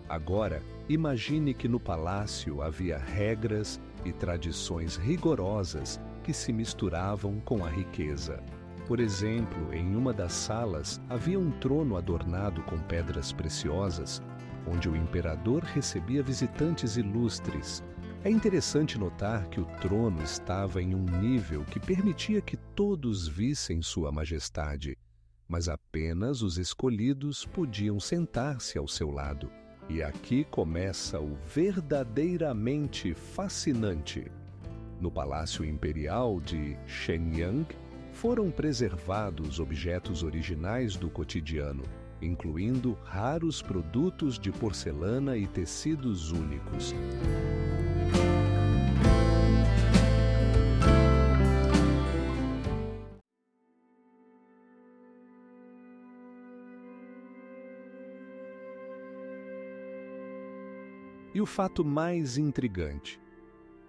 Agora, imagine que no palácio havia regras e tradições rigorosas que se misturavam com a riqueza. Por exemplo, em uma das salas havia um trono adornado com pedras preciosas, onde o imperador recebia visitantes ilustres. É interessante notar que o trono estava em um nível que permitia que todos vissem Sua Majestade, mas apenas os escolhidos podiam sentar-se ao seu lado. E aqui começa o verdadeiramente fascinante. No Palácio Imperial de Shenyang, foram preservados objetos originais do cotidiano, incluindo raros produtos de porcelana e tecidos únicos. E o fato mais intrigante: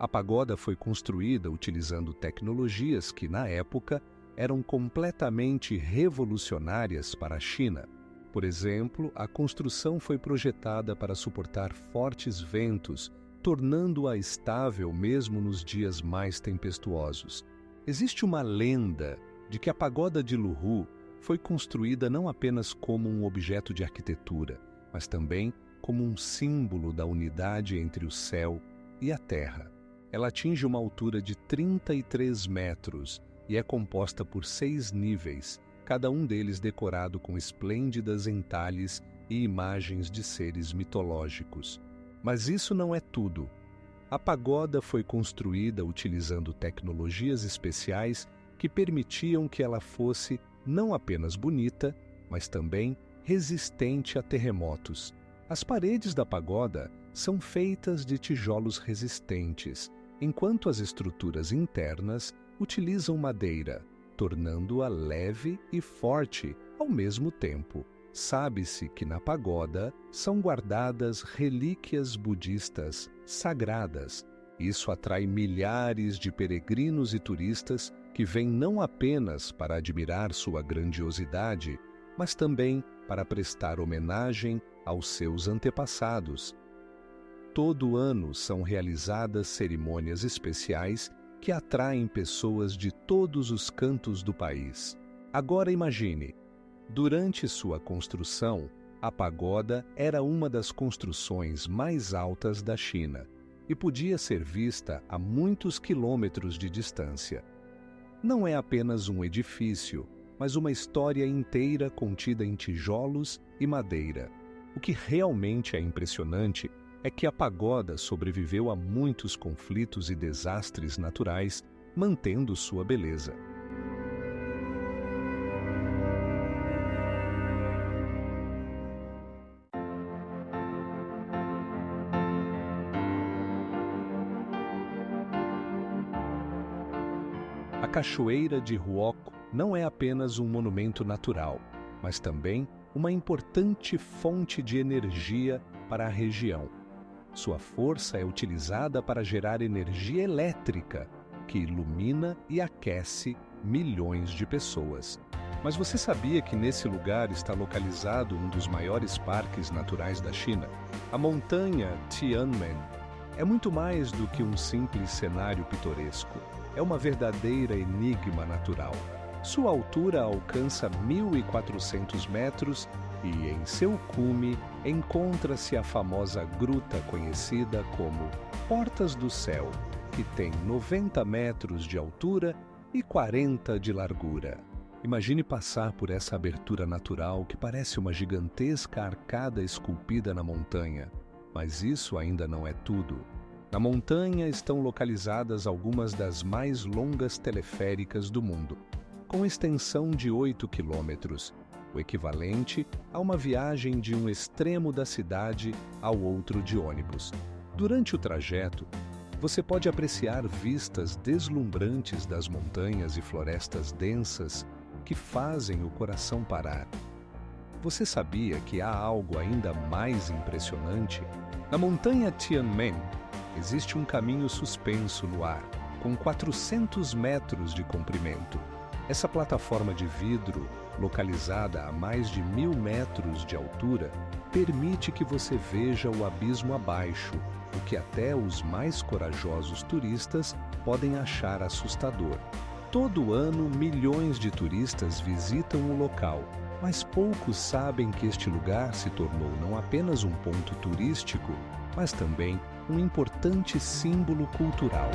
a pagoda foi construída utilizando tecnologias que, na época, eram completamente revolucionárias para a China. Por exemplo, a construção foi projetada para suportar fortes ventos, tornando-a estável mesmo nos dias mais tempestuosos. Existe uma lenda de que a pagoda de Luhu foi construída não apenas como um objeto de arquitetura, mas também como um símbolo da unidade entre o céu e a terra. Ela atinge uma altura de 33 metros e é composta por 6 níveis, cada um deles decorado com esplêndidas entalhes e imagens de seres mitológicos. Mas isso não é tudo. A pagoda foi construída utilizando tecnologias especiais que permitiam que ela fosse não apenas bonita, mas também resistente a terremotos. As paredes da pagoda são feitas de tijolos resistentes, enquanto as estruturas internas utilizam madeira, tornando-a leve e forte ao mesmo tempo. Sabe-se que na pagoda são guardadas relíquias budistas sagradas. Isso atrai milhares de peregrinos e turistas que vêm não apenas para admirar sua grandiosidade, mas também para prestar homenagem aos seus antepassados. Todo ano são realizadas cerimônias especiais que atraem pessoas de todos os cantos do país. Agora imagine, durante sua construção, a pagoda era uma das construções mais altas da China e podia ser vista a muitos quilômetros de distância. Não é apenas um edifício, mas uma história inteira contida em tijolos e madeira. O que realmente é impressionante é que a pagoda sobreviveu a muitos conflitos e desastres naturais, mantendo sua beleza. A Cachoeira de Huoco não é apenas um monumento natural, mas também uma importante fonte de energia para a região. Sua força é utilizada para gerar energia elétrica, que ilumina e aquece milhões de pessoas. Mas você sabia que nesse lugar está localizado um dos maiores parques naturais da China? A montanha Tianmen é muito mais do que um simples cenário pitoresco. É uma verdadeira enigma natural. Sua altura alcança 1.400 metros e, em seu cume, encontra-se a famosa gruta conhecida como Portas do Céu, que tem 90 metros de altura e 40 de largura. Imagine passar por essa abertura natural que parece uma gigantesca arcada esculpida na montanha. Mas isso ainda não é tudo. Na montanha estão localizadas algumas das mais longas teleféricas do mundo, com extensão de 8 quilômetros, o equivalente a uma viagem de um extremo da cidade ao outro de ônibus. Durante o trajeto, você pode apreciar vistas deslumbrantes das montanhas e florestas densas que fazem o coração parar. Você sabia que há algo ainda mais impressionante? Na montanha Tianmen, existe um caminho suspenso no ar, com 400 metros de comprimento. Essa plataforma de vidro, localizada a mais de 1.000 metros de altura, permite que você veja o abismo abaixo, o que até os mais corajosos turistas podem achar assustador. Todo ano, milhões de turistas visitam o local, mas poucos sabem que este lugar se tornou não apenas um ponto turístico, mas também um importante símbolo cultural.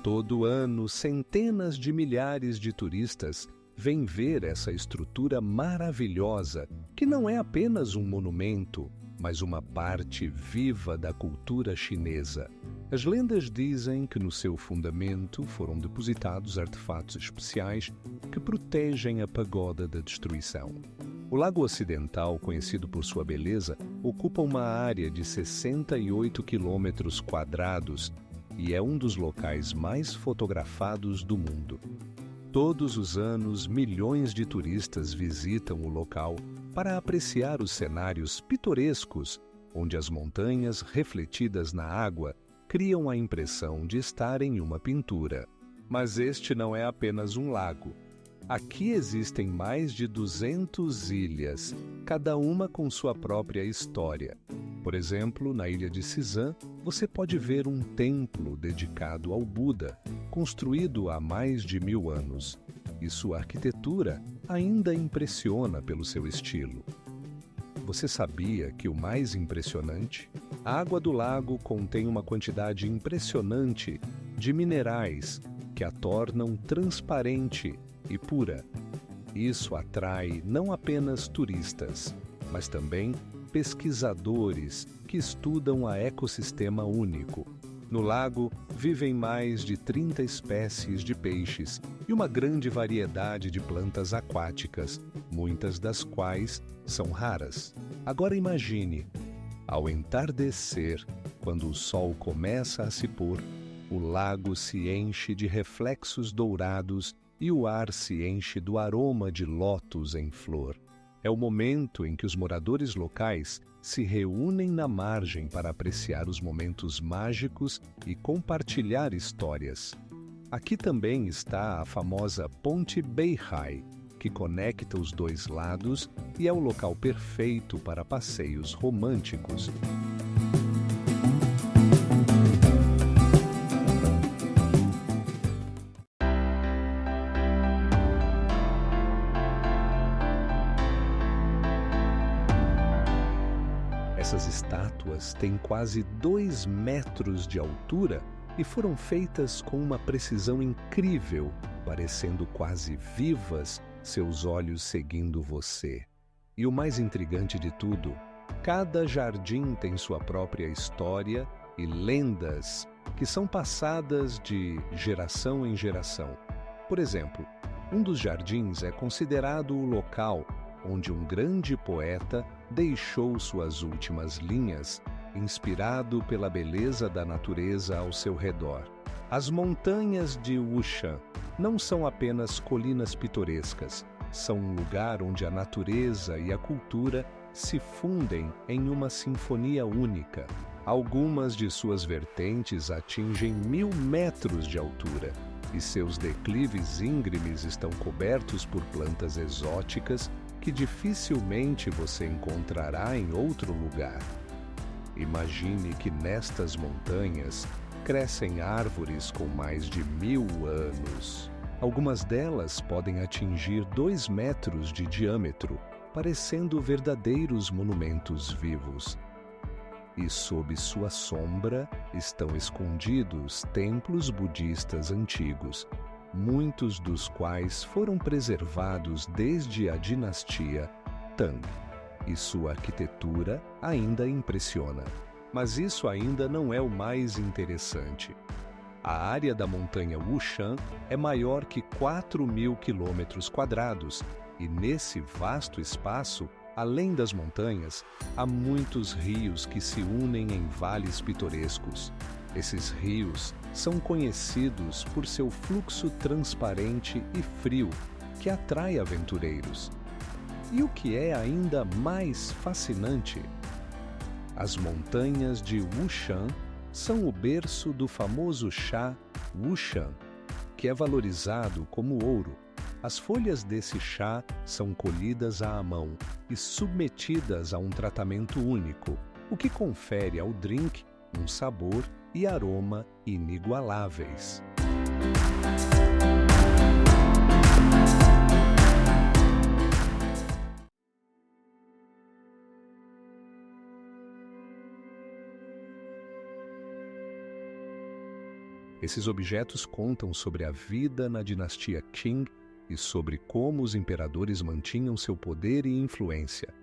Todo ano, centenas de milhares de turistas vêm ver essa estrutura maravilhosa, que não é apenas um monumento, mas uma parte viva da cultura chinesa. As lendas dizem que no seu fundamento foram depositados artefatos especiais que protegem a pagoda da destruição. O Lago Ocidental, conhecido por sua beleza, ocupa uma área de 68 quilômetros quadrados e é um dos locais mais fotografados do mundo. Todos os anos, milhões de turistas visitam o local para apreciar os cenários pitorescos, onde as montanhas refletidas na água criam a impressão de estar em uma pintura. Mas este não é apenas um lago. Aqui existem mais de 200 ilhas, cada uma com sua própria história. Por exemplo, na ilha de Sizan, você pode ver um templo dedicado ao Buda, construído há mais de 1000 anos, e sua arquitetura ainda impressiona pelo seu estilo. Você sabia que o mais impressionante? A água do lago contém uma quantidade impressionante de minerais que a tornam transparente e pura. Isso atrai não apenas turistas, mas também pesquisadores que estudam o ecossistema único. No lago vivem mais de 30 espécies de peixes e uma grande variedade de plantas aquáticas, muitas das quais são raras. Agora imagine, ao entardecer, quando o sol começa a se pôr, o lago se enche de reflexos dourados e o ar se enche do aroma de lótus em flor. É o momento em que os moradores locais se reúnem na margem para apreciar os momentos mágicos e compartilhar histórias. Aqui também está a famosa Ponte Beihai, que conecta os dois lados e é o local perfeito para passeios românticos. Essas estátuas têm quase 2 metros de altura e foram feitas com uma precisão incrível, parecendo quase vivas, seus olhos seguindo você. E o mais intrigante de tudo, cada jardim tem sua própria história e lendas que são passadas de geração em geração. Por exemplo, um dos jardins é considerado o local onde um grande poeta deixou suas últimas linhas, inspirado pela beleza da natureza ao seu redor. As montanhas de Wushan não são apenas colinas pitorescas, são um lugar onde a natureza e a cultura se fundem em uma sinfonia única. Algumas de suas vertentes atingem 1000 metros de altura, e seus declives íngremes estão cobertos por plantas exóticas que dificilmente você encontrará em outro lugar. Imagine que nestas montanhas crescem árvores com mais de 1000 anos. Algumas delas podem atingir 2 metros de diâmetro, parecendo verdadeiros monumentos vivos. E sob sua sombra estão escondidos templos budistas antigos, muitos dos quais foram preservados desde a dinastia Tang, e sua arquitetura ainda impressiona. Mas isso ainda não é o mais interessante. A área da montanha Wushan é maior que 4.000 km², e nesse vasto espaço, além das montanhas, há muitos rios que se unem em vales pitorescos. Esses rios são conhecidos por seu fluxo transparente e frio, que atrai aventureiros. E o que é ainda mais fascinante? As montanhas de Wushan são o berço do famoso chá Wushan, que é valorizado como ouro. As folhas desse chá são colhidas à mão e submetidas a um tratamento único, o que confere ao drink um sabor e aroma inigualáveis. Esses objetos contam sobre a vida na dinastia Qing e sobre como os imperadores mantinham seu poder e influência.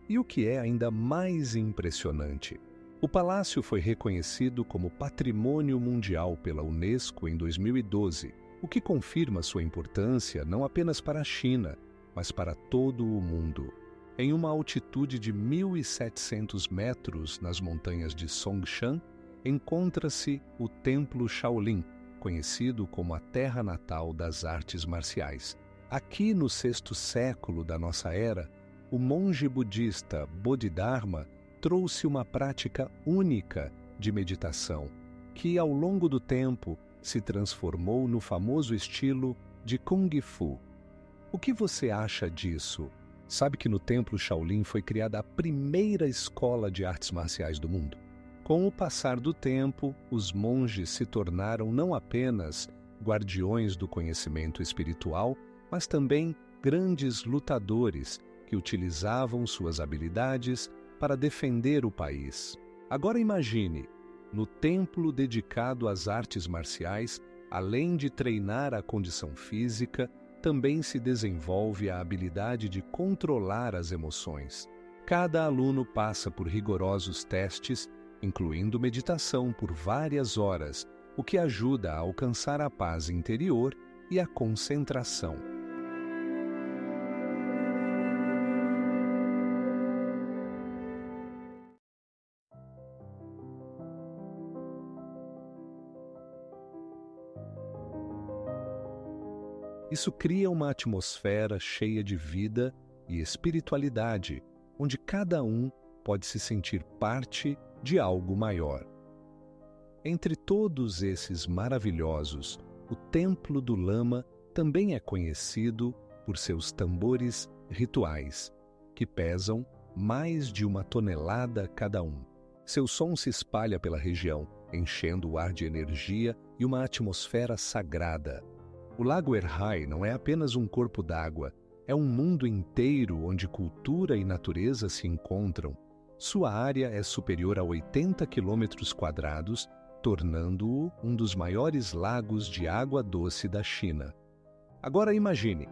E o que é ainda mais impressionante? O palácio foi reconhecido como Patrimônio Mundial pela Unesco em 2012, o que confirma sua importância não apenas para a China, mas para todo o mundo. Em uma altitude de 1.700 metros nas montanhas de Songshan, encontra-se o Templo Shaolin, conhecido como a terra natal das artes marciais. Aqui no 6º século da nossa era, o monge budista Bodhidharma trouxe uma prática única de meditação, que ao longo do tempo se transformou no famoso estilo de Kung Fu. O que você acha disso? Sabe que no Templo Shaolin foi criada a primeira escola de artes marciais do mundo? Com o passar do tempo, os monges se tornaram não apenas guardiões do conhecimento espiritual, mas também grandes lutadores que utilizavam suas habilidades para defender o país. Agora imagine, no templo dedicado às artes marciais, além de treinar a condição física, também se desenvolve a habilidade de controlar as emoções. Cada aluno passa por rigorosos testes, incluindo meditação por várias horas, o que ajuda a alcançar a paz interior e a concentração. Isso cria uma atmosfera cheia de vida e espiritualidade, onde cada um pode se sentir parte de algo maior. Entre todos esses maravilhosos, o Templo do Lama também é conhecido por seus tambores rituais, que pesam mais de 1 tonelada cada um. Seu som se espalha pela região, enchendo o ar de energia e uma atmosfera sagrada. O Lago Erhai não é apenas um corpo d'água, é um mundo inteiro onde cultura e natureza se encontram. Sua área é superior a 80 km², tornando-o um dos maiores lagos de água doce da China. Agora imagine,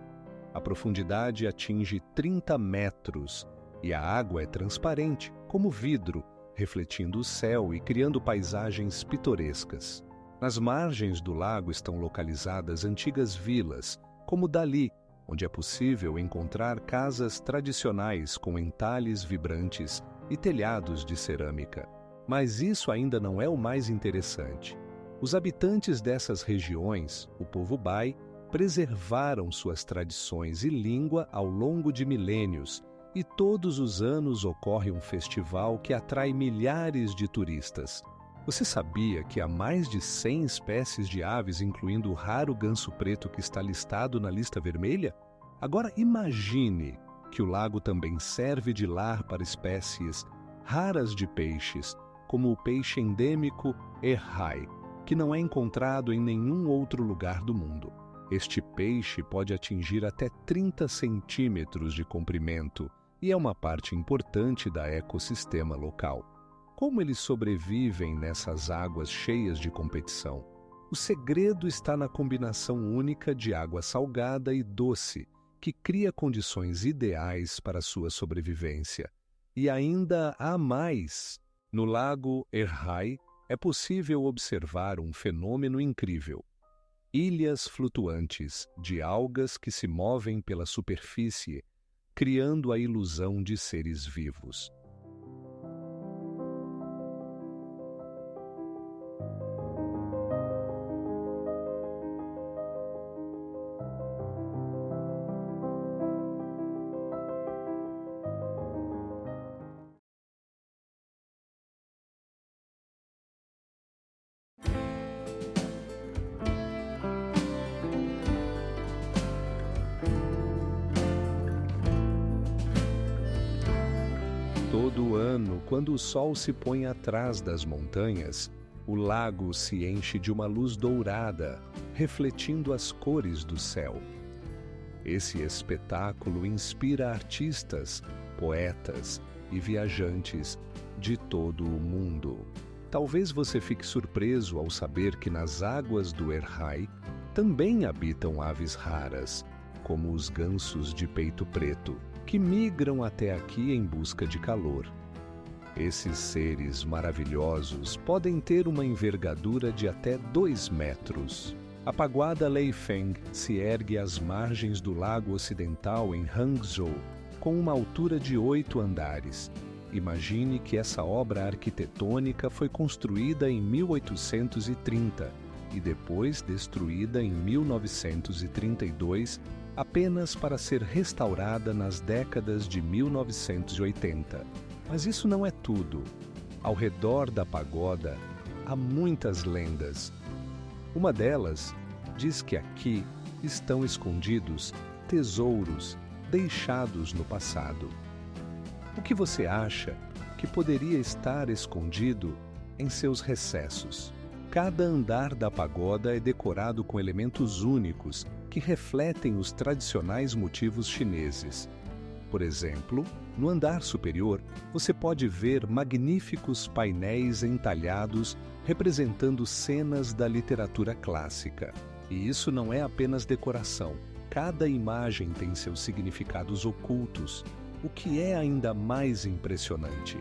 a profundidade atinge 30 metros e a água é transparente, como vidro, refletindo o céu e criando paisagens pitorescas. Nas margens do lago estão localizadas antigas vilas, como Dali, onde é possível encontrar casas tradicionais com entalhes vibrantes e telhados de cerâmica. Mas isso ainda não é o mais interessante. Os habitantes dessas regiões, o povo Bai, preservaram suas tradições e língua ao longo de milênios, e todos os anos ocorre um festival que atrai milhares de turistas. Você sabia que há mais de 100 espécies de aves, incluindo o raro ganso preto que está listado na lista vermelha? Agora imagine que o lago também serve de lar para espécies raras de peixes, como o peixe endêmico errai, que não é encontrado em nenhum outro lugar do mundo. Este peixe pode atingir até 30 centímetros de comprimento e é uma parte importante da ecossistema local. Como eles sobrevivem nessas águas cheias de competição? O segredo está na combinação única de água salgada e doce, que cria condições ideais para sua sobrevivência. E ainda há mais. No lago Erhai é possível observar um fenômeno incrível. Ilhas flutuantes de algas que se movem pela superfície, criando a ilusão de seres vivos. Todo ano, quando o sol se põe atrás das montanhas, o lago se enche de uma luz dourada, refletindo as cores do céu. Esse espetáculo inspira artistas, poetas e viajantes de todo o mundo. Talvez você fique surpreso ao saber que nas águas do Erhai também habitam aves raras, como os gansos de peito preto, que migram até aqui em busca de calor. Esses seres maravilhosos podem ter uma envergadura de até 2 metros. A pagoada Leifeng se ergue às margens do lago ocidental em Hangzhou, com uma altura de 8 andares. Imagine que essa obra arquitetônica foi construída em 1830 e depois destruída em 1932, apenas para ser restaurada nas décadas de 1980. Mas isso não é tudo. Ao redor da pagoda há muitas lendas. Uma delas diz que aqui estão escondidos tesouros deixados no passado. O que você acha que poderia estar escondido em seus recessos? Cada andar da pagoda é decorado com elementos únicos que refletem os tradicionais motivos chineses. Por exemplo, no andar superior, você pode ver magníficos painéis entalhados representando cenas da literatura clássica. E isso não é apenas decoração. Cada imagem tem seus significados ocultos, o que é ainda mais impressionante.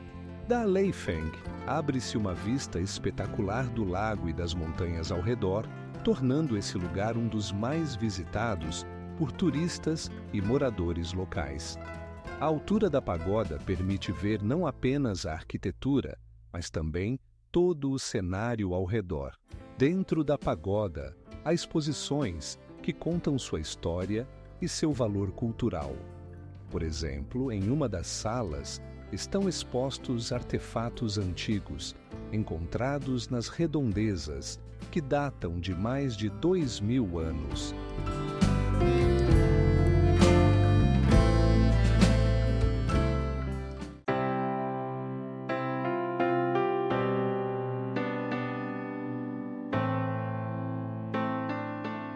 Da Leifeng, abre-se uma vista espetacular do lago e das montanhas ao redor, tornando esse lugar um dos mais visitados por turistas e moradores locais. A altura da pagoda permite ver não apenas a arquitetura, mas também todo o cenário ao redor. Dentro da pagoda, há exposições que contam sua história e seu valor cultural. Por exemplo, em uma das salas estão expostos artefatos antigos, encontrados nas redondezas, que datam de mais de 2000 anos.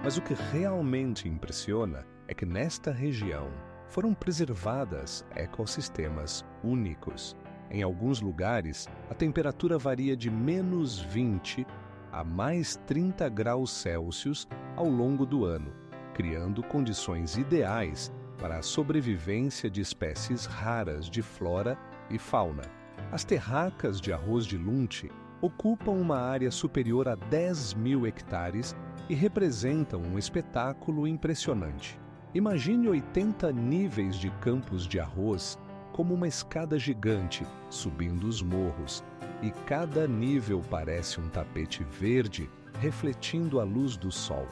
Mas o que realmente impressiona é que nesta região foram preservadas ecossistemas únicos. Em alguns lugares, a temperatura varia de -20 a mais 30 graus Celsius ao longo do ano, criando condições ideais para a sobrevivência de espécies raras de flora e fauna. As terracas de arroz de Lunte ocupam uma área superior a 10.000 hectares e representam um espetáculo impressionante. Imagine 80 níveis de campos de arroz como uma escada gigante subindo os morros, e cada nível parece um tapete verde refletindo a luz do sol.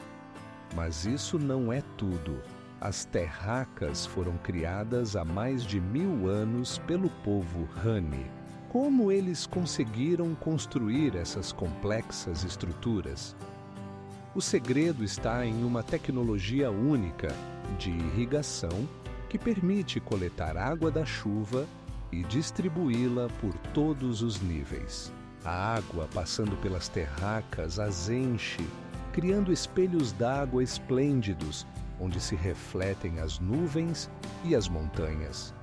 Mas isso não é tudo. As terracas foram criadas há mais de 1000 anos pelo povo Hani. Como eles conseguiram construir essas complexas estruturas? O segredo está em uma tecnologia única de irrigação que permite coletar água da chuva e distribuí-la por todos os níveis. A água, passando pelas terracas, as enche, criando espelhos d'água esplêndidos, onde se refletem as nuvens e as montanhas.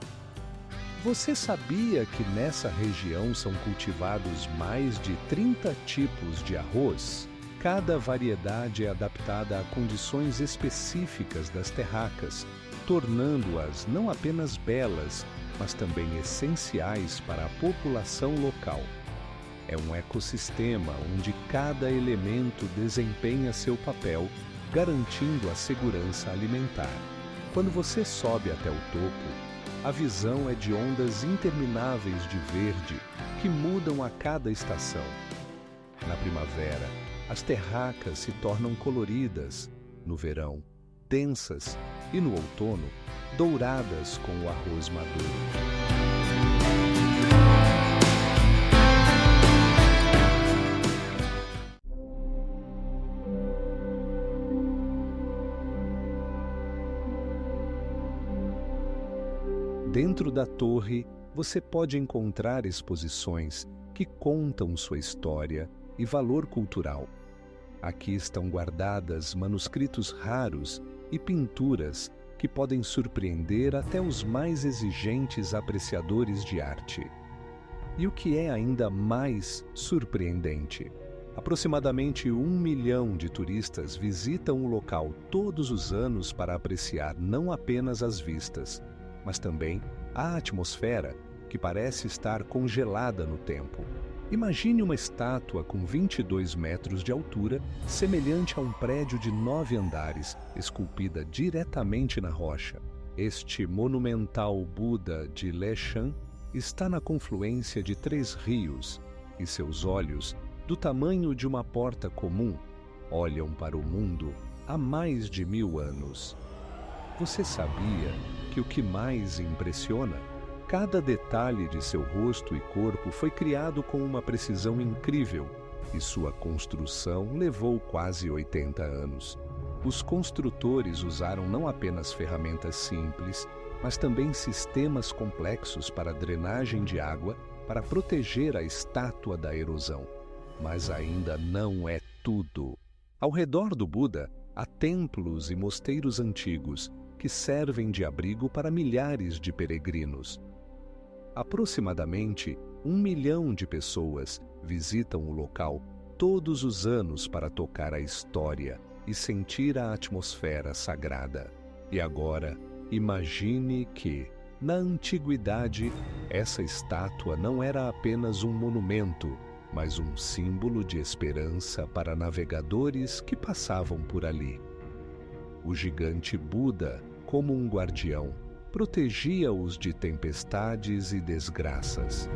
Você sabia que nessa região são cultivados mais de 30 tipos de arroz? Cada variedade é adaptada a condições específicas das terracas, tornando-as não apenas belas, mas também essenciais para a população local. É um ecossistema onde cada elemento desempenha seu papel, garantindo a segurança alimentar. Quando você sobe até o topo, a visão é de ondas intermináveis de verde que mudam a cada estação. Na primavera, as terracas se tornam coloridas, no verão, densas e no outono, douradas com o arroz maduro. Dentro da torre, você pode encontrar exposições que contam sua história e valor cultural. Aqui estão guardadas manuscritos raros e pinturas que podem surpreender até os mais exigentes apreciadores de arte. E o que é ainda mais surpreendente? Aproximadamente 1 milhão de turistas visitam o local todos os anos para apreciar não apenas as vistas, mas também a atmosfera, que parece estar congelada no tempo. Imagine uma estátua com 22 metros de altura, semelhante a um prédio de 9 andares, esculpida diretamente na rocha. Este monumental Buda de Leshan está na confluência de 3 rios, e seus olhos, do tamanho de uma porta comum, olham para o mundo há mais de 1000 anos. Você sabia que o que mais impressiona? Cada detalhe de seu rosto e corpo foi criado com uma precisão incrível, e sua construção levou quase 80 anos. Os construtores usaram não apenas ferramentas simples, mas também sistemas complexos para drenagem de água para proteger a estátua da erosão. Mas ainda não é tudo. Ao redor do Buda, há templos e mosteiros antigos que servem de abrigo para milhares de peregrinos. Aproximadamente 1 milhão de pessoas visitam o local todos os anos para tocar a história e sentir a atmosfera sagrada. E agora, imagine que, na antiguidade, essa estátua não era apenas um monumento, mas um símbolo de esperança para navegadores que passavam por ali. O gigante Buda, como um guardião, protegia-os de tempestades e desgraças.